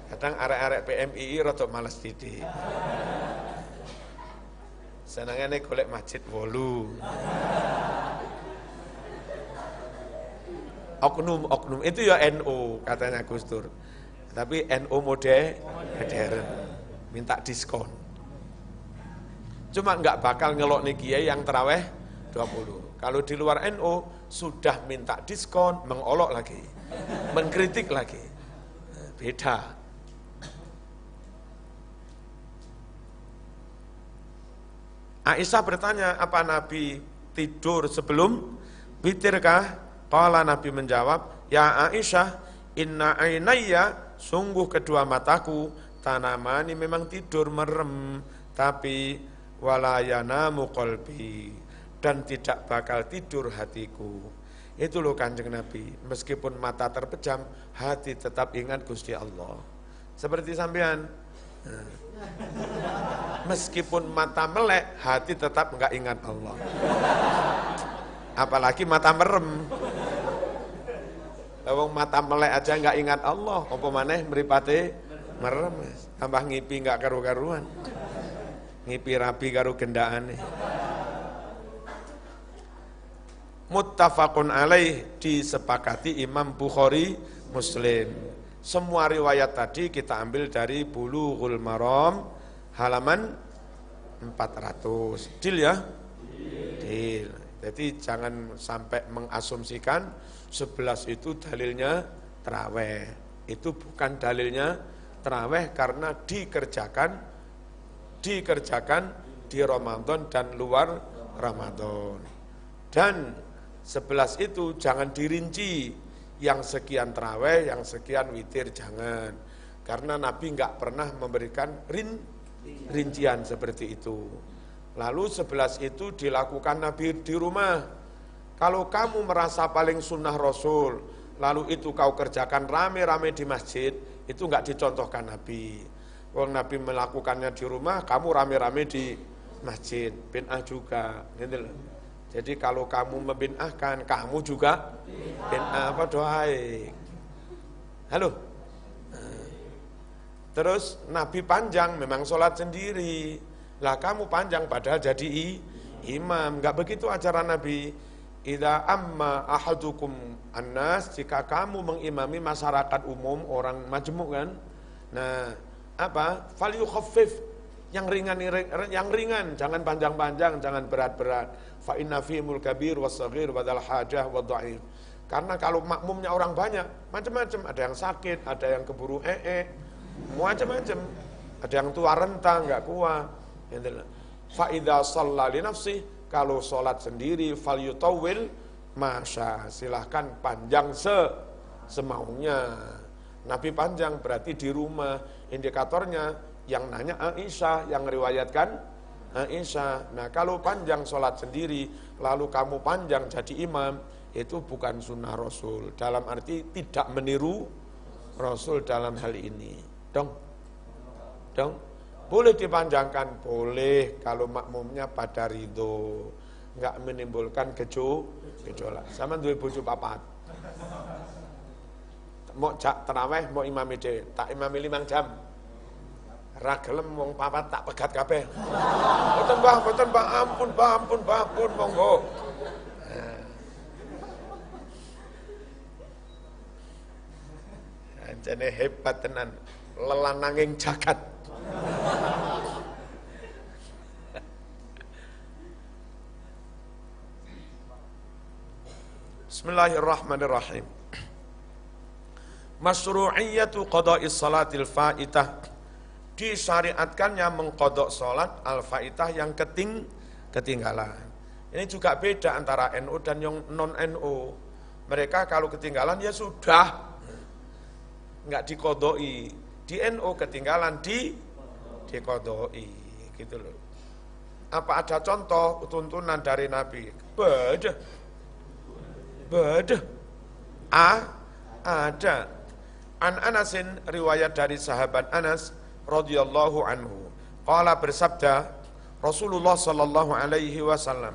Kadang arek-arek PMII rotok males tidik. Senangane golek masjid 8. Oknum itu ya NU katanya Gus Dur, tapi NU modern minta diskon. Cuma nggak bakal ngelok nih kiai yang terawih 20. Kalau di luar NU sudah minta diskon, mengolok lagi, mengkritik lagi. Beda. Aisyah bertanya, apa Nabi tidur sebelum witirkah? Qala, Nabi menjawab, ya Aisyah, inna ainayya, sungguh kedua mataku, tanamani memang tidur merem, tapi wala yanamu qalbi, dan tidak bakal tidur hatiku. Itu loh Kanjeng Nabi, meskipun mata terpejam, hati tetap ingat Gusti Allah. Seperti sampean, meskipun mata melek, hati tetap enggak ingat Allah. Apalagi mata merem. Lawang mata melek aja enggak ingat Allah, apa maneh mripate merem, tambah ngipi enggak karu-karuan. Ngipi rapi karo gendakane. Muttafaqun alaih, disepakati Imam Bukhari, Muslim. Semua riwayat tadi kita ambil dari Bulughul Maram halaman 400. Deal ya? Deal. Jadi jangan sampai mengasumsikan 11 itu dalilnya tarawih. Itu bukan dalilnya tarawih karena dikerjakan di Ramadan dan luar Ramadan. Dan 11 itu jangan dirinci, yang sekian tarawih, yang sekian witir, jangan. Karena Nabi enggak pernah memberikan rincian seperti itu. Lalu 11 itu dilakukan Nabi di rumah. Kalau kamu merasa paling sunnah Rasul, lalu itu kau kerjakan rame-rame di masjid, itu enggak dicontohkan Nabi. Wong Nabi melakukannya di rumah, kamu rame-rame di masjid, bid'ah juga. Jadi kalau kamu membid'ahkan, kamu juga bid'ah, apa doaik. Halo. Terus Nabi panjang, memang sholat sendiri. Lah kamu panjang padahal jadi imam. Enggak begitu acara Nabi. Idza amma ahadukum annas, jika kamu mengimami masyarakat umum, orang majmuk kan. Nah, apa? Falyukhaffif, yang ringan, jangan panjang-panjang, jangan berat-berat. Fa inna fihimul kabir was-shaghir wa dzal hajah wa dhaif. Karena kalau makmumnya orang banyak, macam-macam, ada yang sakit, ada yang keburu macam-macam. Ada yang tua renta enggak kuat. Fa idza shalla li nafsi, kalau salat sendiri falyutawwil masya, silahkan panjang semaunya. Nabi panjang berarti di rumah, indikatornya yang nanya Aisyah, yang meriwayatkan Aisyah. Nah kalau panjang sholat sendiri, lalu kamu panjang jadi imam, itu bukan sunnah Rasul. Dalam arti tidak meniru Rasul dalam hal ini. Dong? Boleh dipanjangkan? Boleh, kalau makmumnya pada ridho, nggak menimbulkan gejolak. Sama duwe bojo papat. Mau tarawih, mau imami dhewe, tak imami 5 jam. Ra gelem wong papat tak pegat kabeh. Mboten Mbah, ampun, monggo. Anjane hebat tenan, lelananging jagat. Bismillahirrahmanirrahim. Masyru'iyyatu qada'is salatil fa'itah, disyariatkannya mengqadha salat al-fa'itah yang ketinggalan. Ini juga beda antara NU dan yang non-NU. Mereka kalau ketinggalan ya sudah, enggak diqadai. Di NU ketinggalan diqadai, gitu loh. Apa ada contoh tuntunan dari Nabi? Beda. Ada. An Anasin, riwayat dari sahabat Anas radhiyallahu anhu. Qala, bersabda Rasulullah sallallahu alaihi wasallam,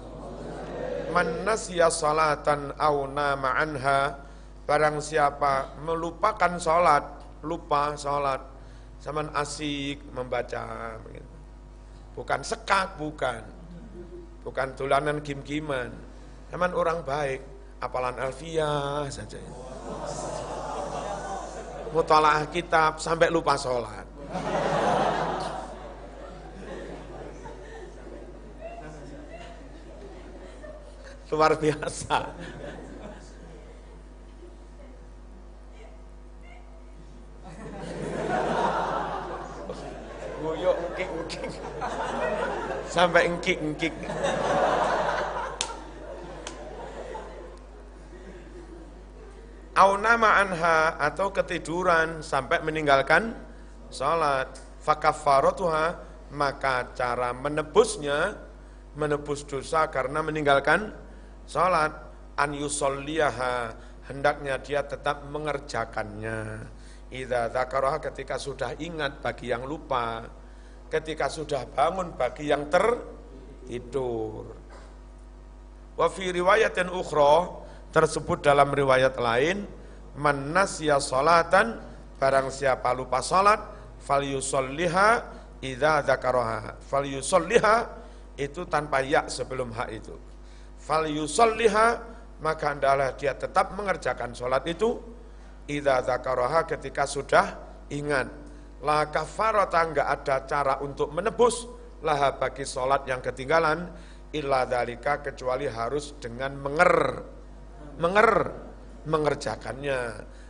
man nasiya salatan aw nama anha, barang siapa melupakan salat, lupa salat, zaman asik membaca, bukan sekak, bukan dolanan gim-giman, zaman orang baik, hafalan alfiyah saja, mutalaah kitab sampai lupa sholat. luar biasa. Guyuk engkik-engkik. Sampai engkik-engkik. Au nama anha atau ketiduran sampai meninggalkan salat. Fakaffaratuha, maka cara menebusnya, menebus dosa karena meninggalkan salat, an yusolliyaha, hendaknya dia tetap mengerjakannya. Idza dzakaraha, ketika sudah ingat bagi yang lupa, ketika sudah bangun bagi yang tertidur. Wa fi riwayatin ukhra, tersebut dalam riwayat lain, man nasiya salatan, barang siapa lupa salat, falyusolliha idza dzakaraha. Falyusolliha itu tanpa ya sebelum hak itu. Falyusolliha, maka hendaklah dia tetap mengerjakan salat itu idza dzakaraha, ketika sudah ingat. La kafarata, enggak ada cara untuk menebus laha bagi salat yang ketinggalan, illa dzalika, kecuali harus dengan mengerjakannya.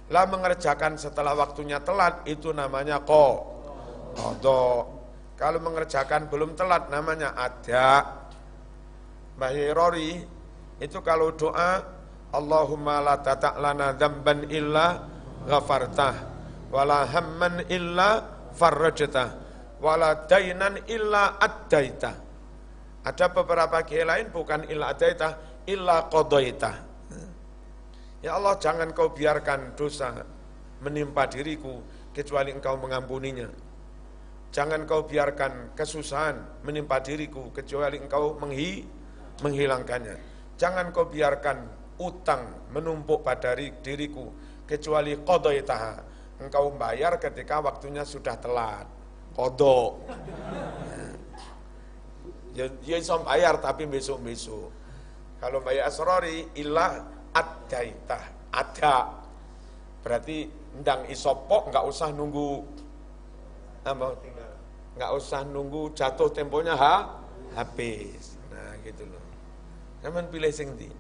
Lah mengerjakan setelah waktunya telat itu namanya qadha. Kalau mengerjakan belum telat namanya ada. Mbah Hirori itu kalau doa, Allahumma la tata'lana dzamban illa ghafartah, wala hamman illa farrajtah, wala dainan illa addaitah. Ada beberapa kiai lain bukan illa addaitah, illa qadaitah. Ya Allah, jangan kau biarkan dosa menimpa diriku kecuali engkau mengampuninya. Jangan kau biarkan kesusahan menimpa diriku kecuali engkau menghilangkannya. Jangan kau biarkan utang menumpuk pada diriku kecuali qadaitaha, engkau bayar ketika waktunya sudah telat. Qadha. Ya iso bayar tapi besok-besok. Kalau bayar asrori illa addaitah, ada. Berarti ndang isopok enggak usah nunggu enggak usah nunggu jatuh temponya habis. Nah, gitu loh. Jangan pilih sing ndi.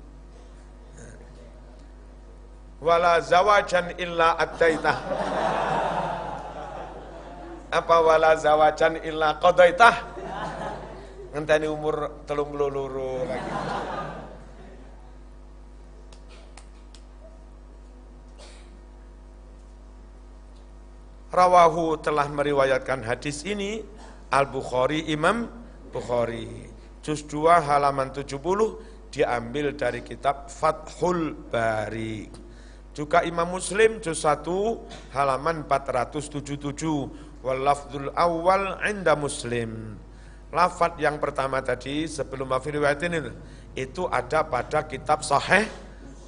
Wala zawajan illa addaitah. Apa wala zawajan illa qadaitah? Ngenteni umur 32 lagi. Rawahu, telah meriwayatkan hadis ini Al-Bukhari, Imam Bukhari. Juz 2 halaman 70 diambil dari kitab Fathul Bari. Juga Imam Muslim juz 1 halaman 477. Wal lafdzul awal 'inda Muslim. Lafaz yang pertama tadi sebelum riwayatin itu ada pada kitab Sahih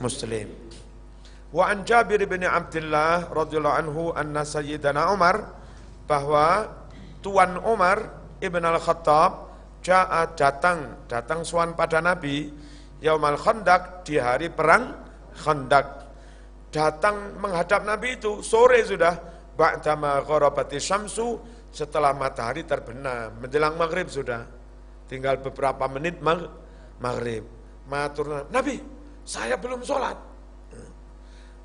Muslim. Wa an Jabir bin Abdullah radhiyallahu anhu anna Sayyidana Umar, bahwa Tuan Umar ibn al-Khattab datang suan pada Nabi Yaumal Khandaq, di hari perang Khandaq. Datang menghadap Nabi itu sore sudah, ba'dama gharabati syamsu, setelah matahari terbenam, menjelang maghrib sudah. Tinggal beberapa menit maghrib. Matur, Nabi, saya belum sholat.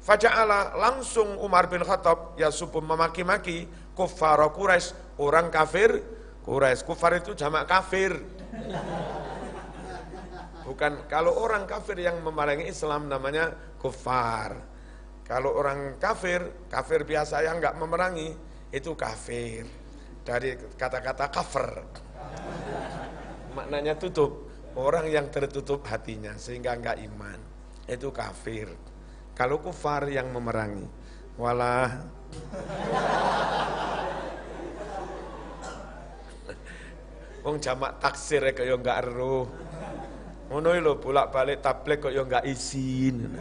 Faja'ala, langsung Umar bin Khattab yasubum, memaki-maki kuffara Quraisy, orang kafir Quraisy. Kufar itu jamak kafir. Bukan, kalau orang kafir yang memerangi Islam namanya kufar. Kalau orang kafir biasa yang enggak memerangi itu kafir. Dari kata-kata kafir. Maknanya tutup, orang yang tertutup hatinya sehingga enggak iman. Itu kafir. Kalau kufar yang memerangi, walah wong jamak taksir kaya enggak eruh. Ngono lho, bolak-balik tabligh kaya enggak izin.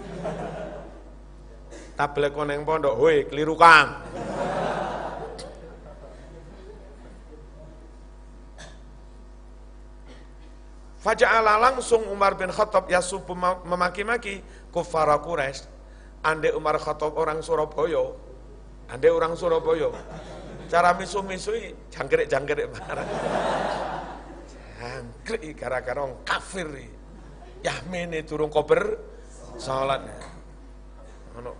Tabligh kok nang pondok, hoi keliru Kang. Faja'ala, langsung Umar bin Khattab yasubu, memaki-maki kufara Quraisy. Andai Umar Khattab orang Surabaya, cara misu-misui jangkrik marah. Jangkrik gara-gara orang kafir. Yahmene durung kober salat. Ngono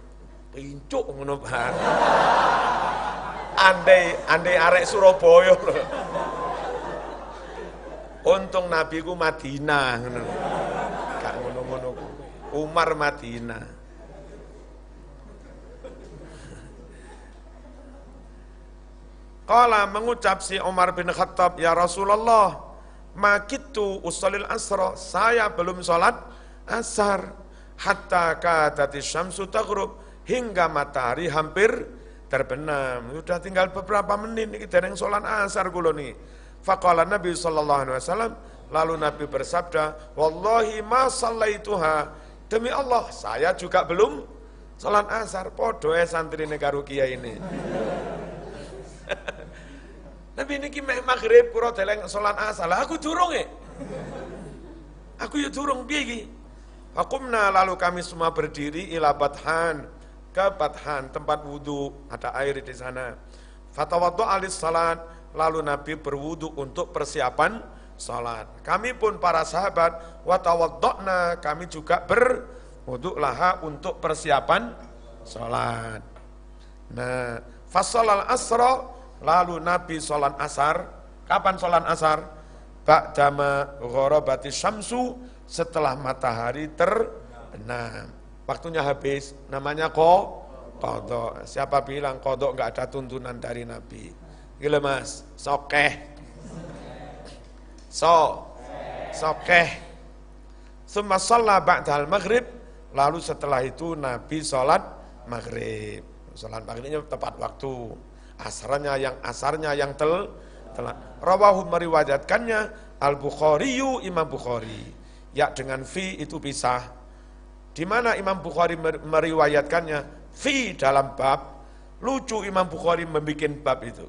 pincuk ngono bar. Andai arek Surabaya lho. Untung Nabi ku Madinah ngono. Gak ngono-ngono. Umar Madinah. Qala mengucap si Umar bin Khattab, ya Rasulullah, makitu usallil asra, saya belum sholat asar, hatta kadati syamsu taghrub, hingga matahari hampir terbenam. Sudah tinggal beberapa menit ini dereng sholat asar kula niki. Faqala Nabi sallallahu alaihi wasallam, lalu Nabi bersabda, wallahi ma sallaituha, demi Allah saya juga belum sholat asar. Podo santrine karo kiai ini. Nabi niki mek maghrib kula deleng salat asar. Lah aku durung Aku ya durung piye iki? Faqumna, lalu kami semua berdiri ila Bathan, ke Bathan tempat wudu, ada air di sana. Fatawaddu alis salat, lalu Nabi berwudu untuk persiapan salat. Kami pun para sahabat wa tawaddana, kami juga berwudu laha untuk persiapan salat. Nah, fasalal asra, lalu Nabi sholat asar. Kapan sholat asar? Ba'dama gharabati syamsu, setelah matahari terbenam. Waktunya habis, namanya qadha. Siapa bilang qadha enggak ada tuntunan dari Nabi? Gila Mas, sokeh. Sokeh. Tsumma shalla ba'dal maghrib, lalu setelah itu Nabi sholat maghrib. Sholat maghribnya tepat waktu. Asarnya yang telat. Rawahu meriwayatkannya Al-Bukhariyu, Imam Bukhari. Ya dengan fi itu pisah. Di mana Imam Bukhari meriwayatkannya? Fi dalam bab. Lucu Imam Bukhari membikin bab itu.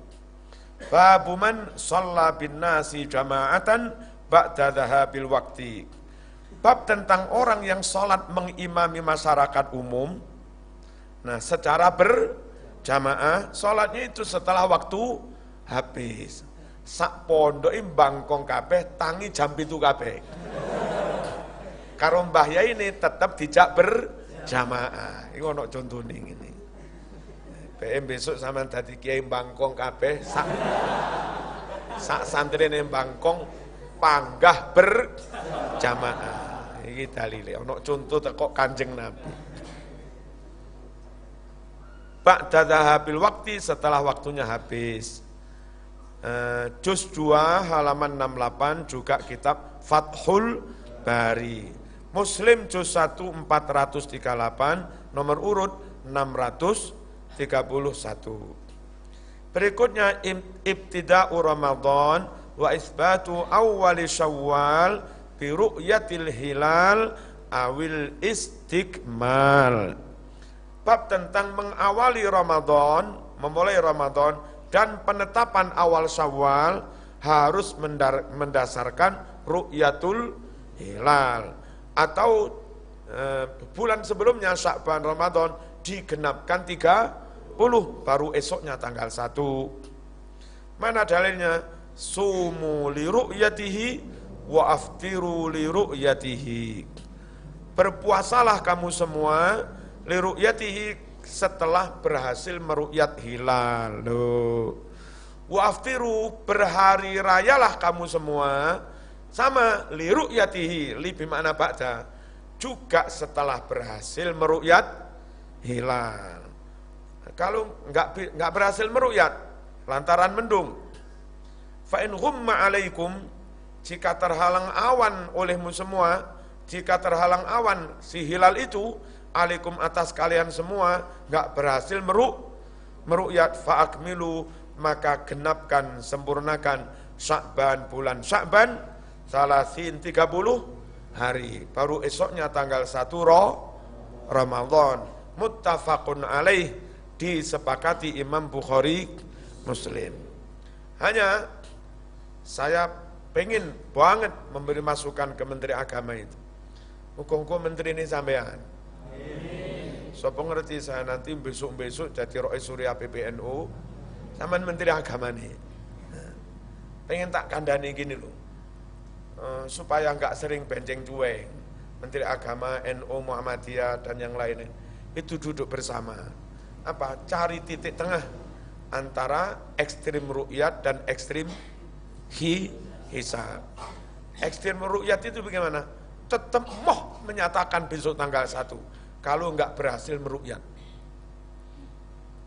Babu man shalla bin nasi jama'atan ba'da dhahabil waqti. Bab tentang orang yang sholat mengimami masyarakat umum. Nah, secara jamaah, sholatnya itu setelah waktu habis. Sak pondok bangkong kabeh, tangi jam 7 kabeh. Karo Mbah Yai ini tetap dijak berjamaah. Ini ono contoh ini. PM besok sama tadi kiai bangkong kabeh, sak santri ini bangkong panggah berjamaah. Ini dalile. Ono contoh tekok Kanjeng Nabi. Ba'da dhahabil waqti, setelah waktunya habis. Juz 2 halaman 68 juga kitab Fathul Bari. Muslim juz 1 438, nomor urut 631. Berikutnya ibtida'u Ramadan wa isbatu awwali Syawal bi ru'yatil hilal awil istikmal. Bab tentang mengawali Ramadan, memulai Ramadan dan penetapan awal Syawal harus mendasarkan ru'yatul hilal atau bulan sebelumnya Sya'ban Ramadan digenapkan 30, baru esoknya tanggal 1. Mana dalilnya? Sumu li ru'yatihi wa aftiru li ru'yatihi. Berpuasalah kamu semua li ru'yatihi, setelah berhasil meru'yat hilal. Wa aftiru, berhari rayalah kamu semua sama li ru'yatihi, li bimana ba'da, juga setelah berhasil meru'yat hilal. Kalau enggak berhasil meru'yat lantaran mendung, fa in ghumma alaikum, jika terhalang awan olehmu semua, jika terhalang awan si hilal itu alaikum atas kalian semua, enggak berhasil meru'yat, fa akmilu, maka genapkan, sempurnakan Sya'ban, bulan Sya'ban 30 hari, baru esoknya tanggal 1 Ramadan. Muttafaqun alaih, disepakati Imam Bukhari Muslim. Hanya saya pengen banget memberi masukan ke Menteri Agama itu. Muga-muga menteri ini sampean. Sopo ngerti saya nanti besok-besok jadi Rois Surya PBNU sama Menteri Agama nih. Pengen tak kandani gini loh. Supaya enggak sering benceng cuek. Menteri Agama, NU, Muhammadiyah, dan yang lainnya. Itu duduk bersama. Apa? Cari titik tengah antara ekstrim ru'yat dan ekstrim hisab. Ekstrim ru'yat itu bagaimana? Tetap mau menyatakan besok tanggal 1. Kalau enggak berhasil meru'yat.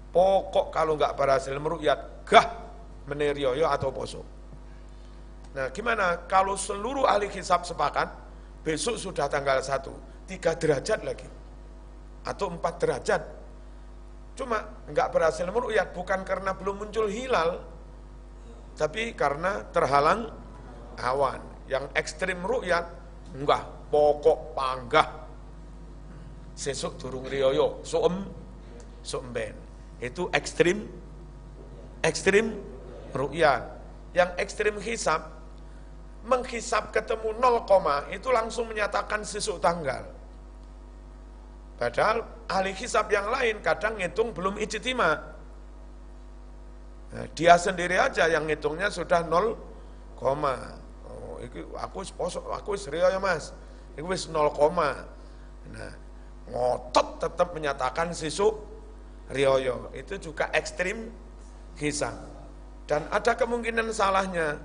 Pokok kalau enggak berhasil meru'yat, gah menirioyo atau poso. Nah gimana? Kalau seluruh ahli hisab sepakat, besok sudah tanggal 1, 3 derajat lagi. Atau 4 derajat. Cuma enggak berhasil meru'yat, bukan karena belum muncul hilal, tapi karena terhalang awan. Yang ekstrim ru'yat, enggak, pokok panggah. Sesuk durung riyoyo, soemben. Itu ekstrim ru'yat. Yang ekstrim hisab, menghisab ketemu 0, itu langsung menyatakan sesuk tanggal. Padahal ahli hisab yang lain kadang ngitung belum ijtima. Nah, dia sendiri aja yang ngitungnya sudah 0, aku serius ya mas, itu wis 0, nah ngotot tetap menyatakan sesuk riyoyo. Itu juga ekstrim hisab. Dan ada kemungkinan salahnya.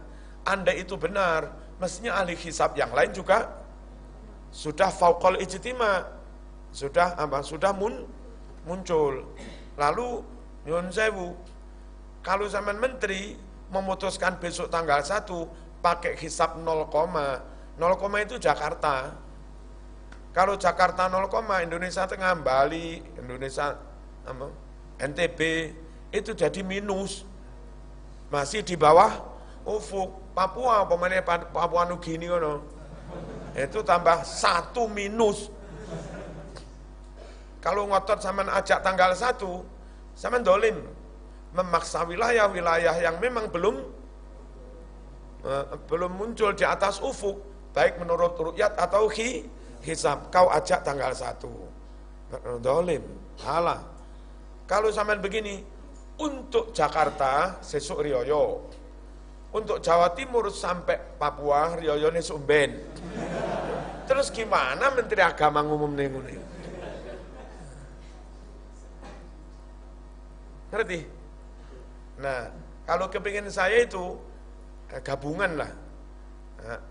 Andai itu benar, mestinya ahli hisab yang lain juga sudah fauqal ijtima, sudah muncul. Lalu nyun sewu, kalau zaman menteri memutuskan besok tanggal 1 pakai hisab 0, itu Jakarta. Kalau Jakarta 0, Indonesia Tengah, Bali, Indonesia NTB itu jadi minus. Masih di bawah ufuk. Papua, pemainnya Papua Nugini itu tambah 1 minus. Kalau ngotot sama ajak tanggal 1, sama dolim, memaksa wilayah-wilayah yang memang belum muncul di atas ufuk, baik menurut ru'yat atau hisab, kau ajak tanggal 1. Dolim, salah. Kalau sama begini, untuk Jakarta sesuk riyoyo, untuk Jawa Timur sampai Papua riyoyo ini sumben. Terus gimana Menteri Agama ngumum ini? Ngerti? Nah, kalau kepingin saya itu gabungan lah,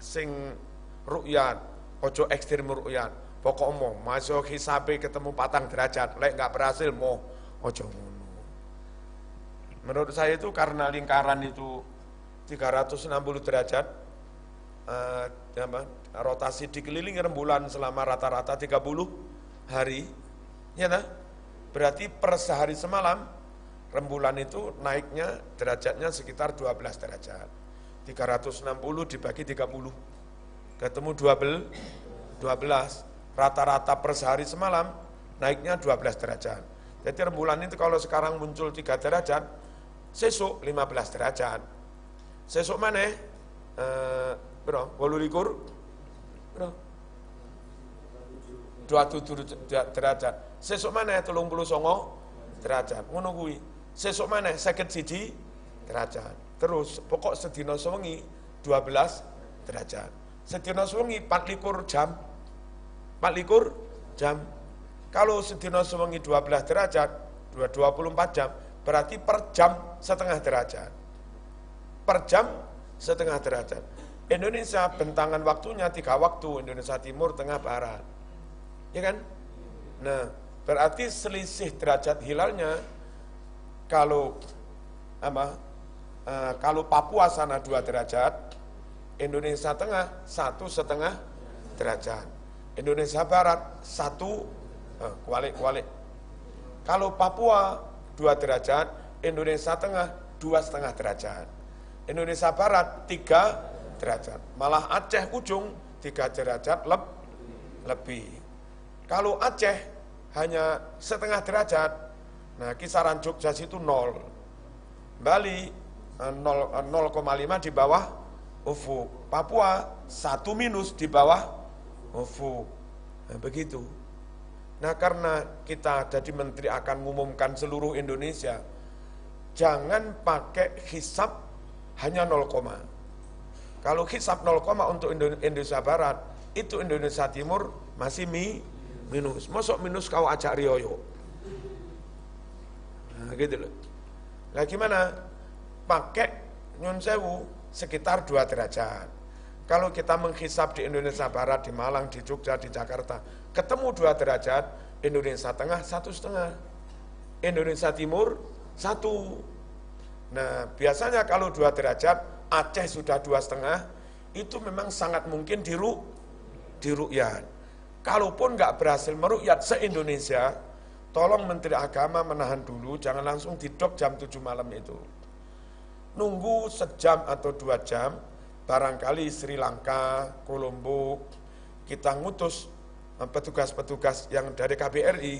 sing ru'yat, ojo ekstrim ru'yat, pokok mau masuk hisabe ketemu 4 derajat, lek nggak berhasil mau ojo ngono. Menurut saya itu karena lingkaran itu 360 derajat, rotasi dikelilingi rembulan selama rata-rata 30 hari, ya nah? Berarti per sehari semalam rembulan itu naiknya derajatnya sekitar 12 derajat. 360 dibagi 30, ketemu 12, rata-rata per sehari semalam naiknya 12 derajat. Jadi rembulan itu kalau sekarang muncul 3 derajat, sesuk 15 derajat. Sesuk mana? Bro, 28 bro, 27 derajat. Sesuk mana? 39 derajat. Ngono kuwi. Sesuk mana? 51 derajat. Terus pokok sedina sewengi 12 derajat. Sedina sewengi 24 jam. 24 jam. Kalau sedina sewengi 12 derajat, 24 jam, berarti per jam setengah derajat. Per jam setengah derajat. Indonesia bentangan waktunya 3 waktu, Indonesia Timur, Tengah, Barat. Ya kan? Nah, berarti selisih derajat hilalnya kalau Papua sana 2 derajat, Indonesia Tengah 1,5 derajat. Indonesia Barat 1, kualik. Kalau Papua 2 derajat, Indonesia Tengah 2,5 derajat. Indonesia Barat 3 derajat. Malah Aceh ujung 3 derajat lebih. Kalau Aceh hanya setengah derajat, nah kisaran Jogja situ 0. Bali 0,5 di bawah ufuk. Papua 1 minus di bawah ufuk. Nah, begitu. Nah, karena kita jadi menteri akan mengumumkan seluruh Indonesia, jangan pakai hisab hanya 0, kalau hisab 0, untuk Indonesia Barat, itu Indonesia Timur masih minus. Mosok minus kau ajak riyoyo. Nah, gitu loh. Nah gimana? Pakai nyun sewu sekitar 2 derajat. Kalau kita menghisap di Indonesia Barat, di Malang, di Jogja, di Jakarta, ketemu 2 derajat, Indonesia Tengah 1,5, Indonesia Timur 1. Nah biasanya kalau 2 derajat, Aceh sudah 2,5, itu memang sangat mungkin diruqyat. Kalaupun nggak berhasil meruqyat se-Indonesia, tolong Menteri Agama menahan dulu, jangan langsung didok jam 7 malam itu. Nunggu sejam atau 2 jam, barangkali Sri Lanka, Kolombo, kita ngutus petugas-petugas yang dari KBRI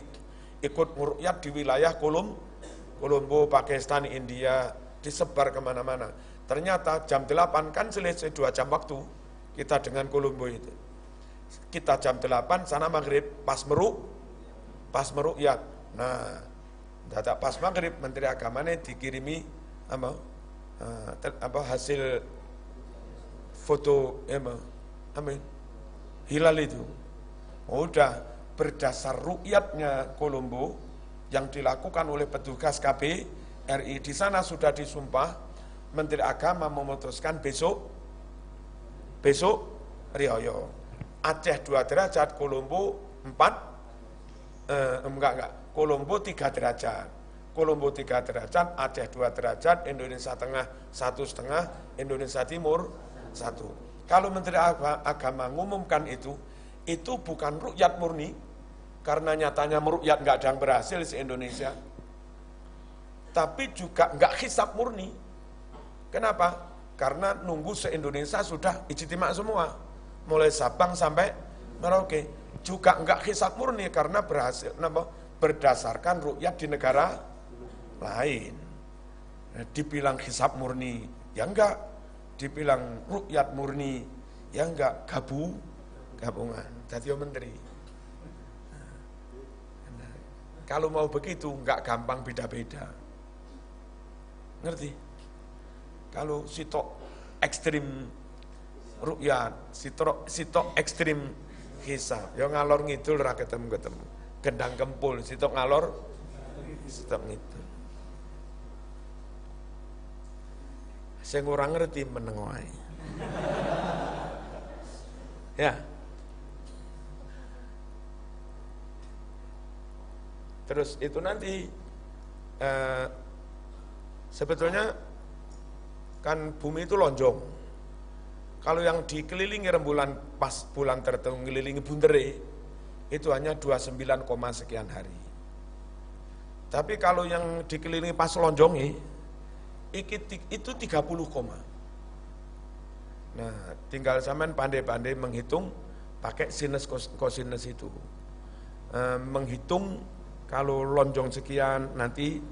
ikut meruqyat di wilayah Kolombo, Pakistan, India, disebar kemana-mana. Ternyata jam 8 kan selesai 2 jam waktu kita dengan Kolombo itu. Kita jam 8 sana maghrib pas meruqyat. Nah, dadak pas maghrib Menteri Agamanya dikirimi hasil foto hilal itu. Udah berdasar ruqyatnya Kolombo yang dilakukan oleh petugas KBRI di sana sudah disumpah, Menteri Agama memutuskan besok riyoyo. Aceh 2 derajat, Kolombo 4, Kolombo 3 derajat. Kolombo 3 derajat, Aceh 2 derajat, Indonesia Tengah 1,5, Indonesia Timur 1. Kalau Menteri Agama mengumumkan itu bukan ruqyat murni, karena nyatanya meruqyat nggak ada yang berhasil di Indonesia. Tapi juga nggak hisab murni. Kenapa? Karena nunggu se-Indonesia sudah ijtimak semua, mulai Sabang sampai Merauke. Juga nggak hisab murni karena berhasil, berdasarkan ruqyat di negara lain. Dibilang hisab murni, ya enggak. Dibilang ruqyat murni, ya enggak. Gabungan. Jadi menteri. Kalau mau begitu, enggak gampang beda-beda. Ngerti? Kalau sitok ekstrim ruqyat, sitok ekstrim hisab, ya ngalor ngidul ra ketemu. Gendang kempul, sitok ngalor, sitok ngidul. Sing ora ngerti meneng wae. Ya. Terus itu nanti sebetulnya kan bumi itu lonjong. Kalau yang dikelilingi rembulan pas bulan tertentu ngelilingi buntere itu hanya 29, sekian hari. Tapi kalau yang dikelilingi pas lonjongnya itu 30, Nah, tinggal zaman pandai-pandai menghitung pakai sinus kosinus itu. Menghitung kalau lonjong sekian nanti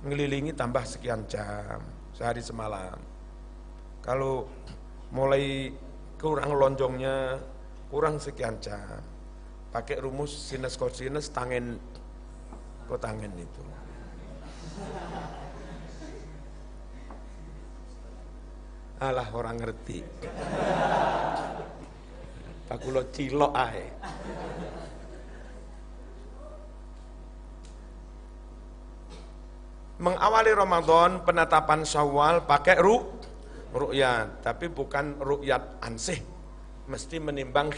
ngelilingi tambah sekian jam sehari semalam. Kalau mulai kurang lonjongnya kurang sekian jam, pakai rumus sinus kosinus tangen kotangen itu. Alah orang ngerti. Aku lo cilok ae. Mengawali Ramadan penetapan Syawal pakai ruqyat, tapi bukan ruqyat ansih. Mesti menimbang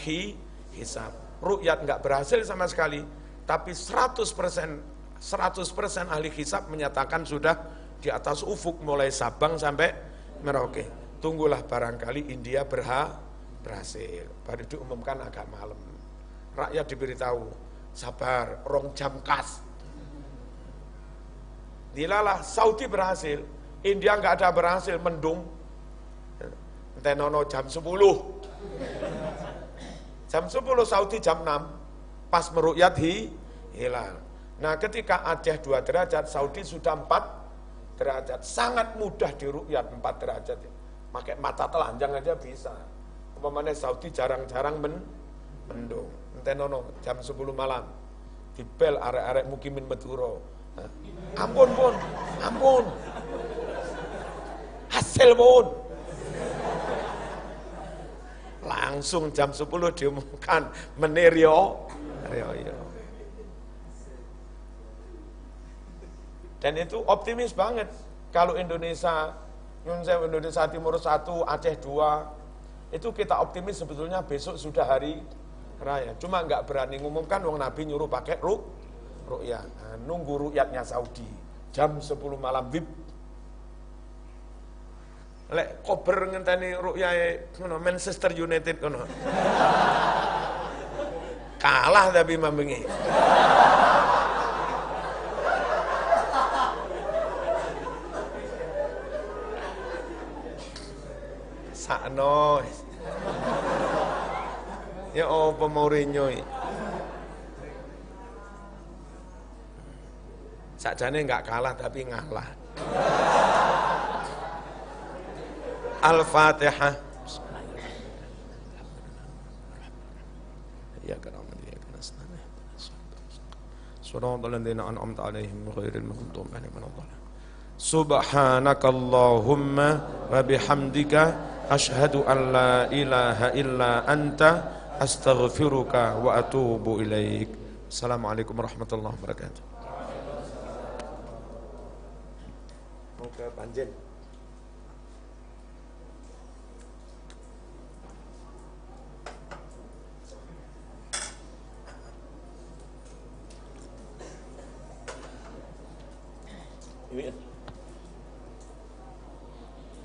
hisab. Ruqyat enggak berhasil sama sekali, tapi 100% ahli hisab menyatakan sudah di atas ufuk mulai Sabang sampai Merauke. Tunggulah barangkali India berhasil, baru diumumkan agak malam. Rakyat diberitahu, sabar, 2 jam kas. Dilalah Saudi berhasil, India nggak ada berhasil, mendung. Tenono jam 10. Jam 10 Saudi jam 6, pas meruqyat hilal. Nah ketika Aceh 2 derajat, Saudi sudah 4 derajat. Sangat mudah diruqyat 4 derajat. Pakai mata telanjang aja bisa. Umpamanya Saudi jarang-jarang mendung. Tenono jam 10 malam. Dibel arek-arek mukimin Madura. Ampun. Hasil pun. langsung jam 10 diumumkan menerio. Dan itu optimis banget. Kalau Indonesia Timur 1, Aceh 2, itu kita optimis sebetulnya besok sudah hari raya. Cuma nggak berani ngumumkan, wong Nabi nyuruh pakai ru'yat. Nah, nunggu ru'yatnya Saudi. Jam 10 malam VIP. Lek kober ngenteni ru'yat Manchester United kono. Kalah tapi mambengi. Sakno. Ya apa Mourinho iki. Sakjane enggak kalah tapi ngalah. Al-Fatihah. Ya karam ya kanasna. Shiratal ladzina an'amta 'alaihim ghairil maghdubi 'alaihim waladdallin. Subhanakallahumma wa bihamdika asyhadu an la ilaha illa anta astaghfiruka wa atubu ilaik. Assalamualaikum warahmatullahi wabarakatuh. Mau ke Panjen.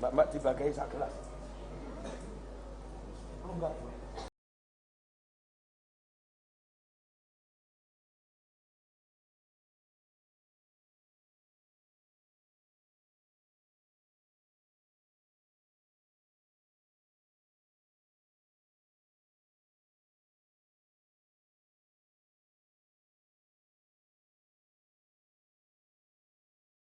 Mbak dibagai sak gelas. Oh enggak.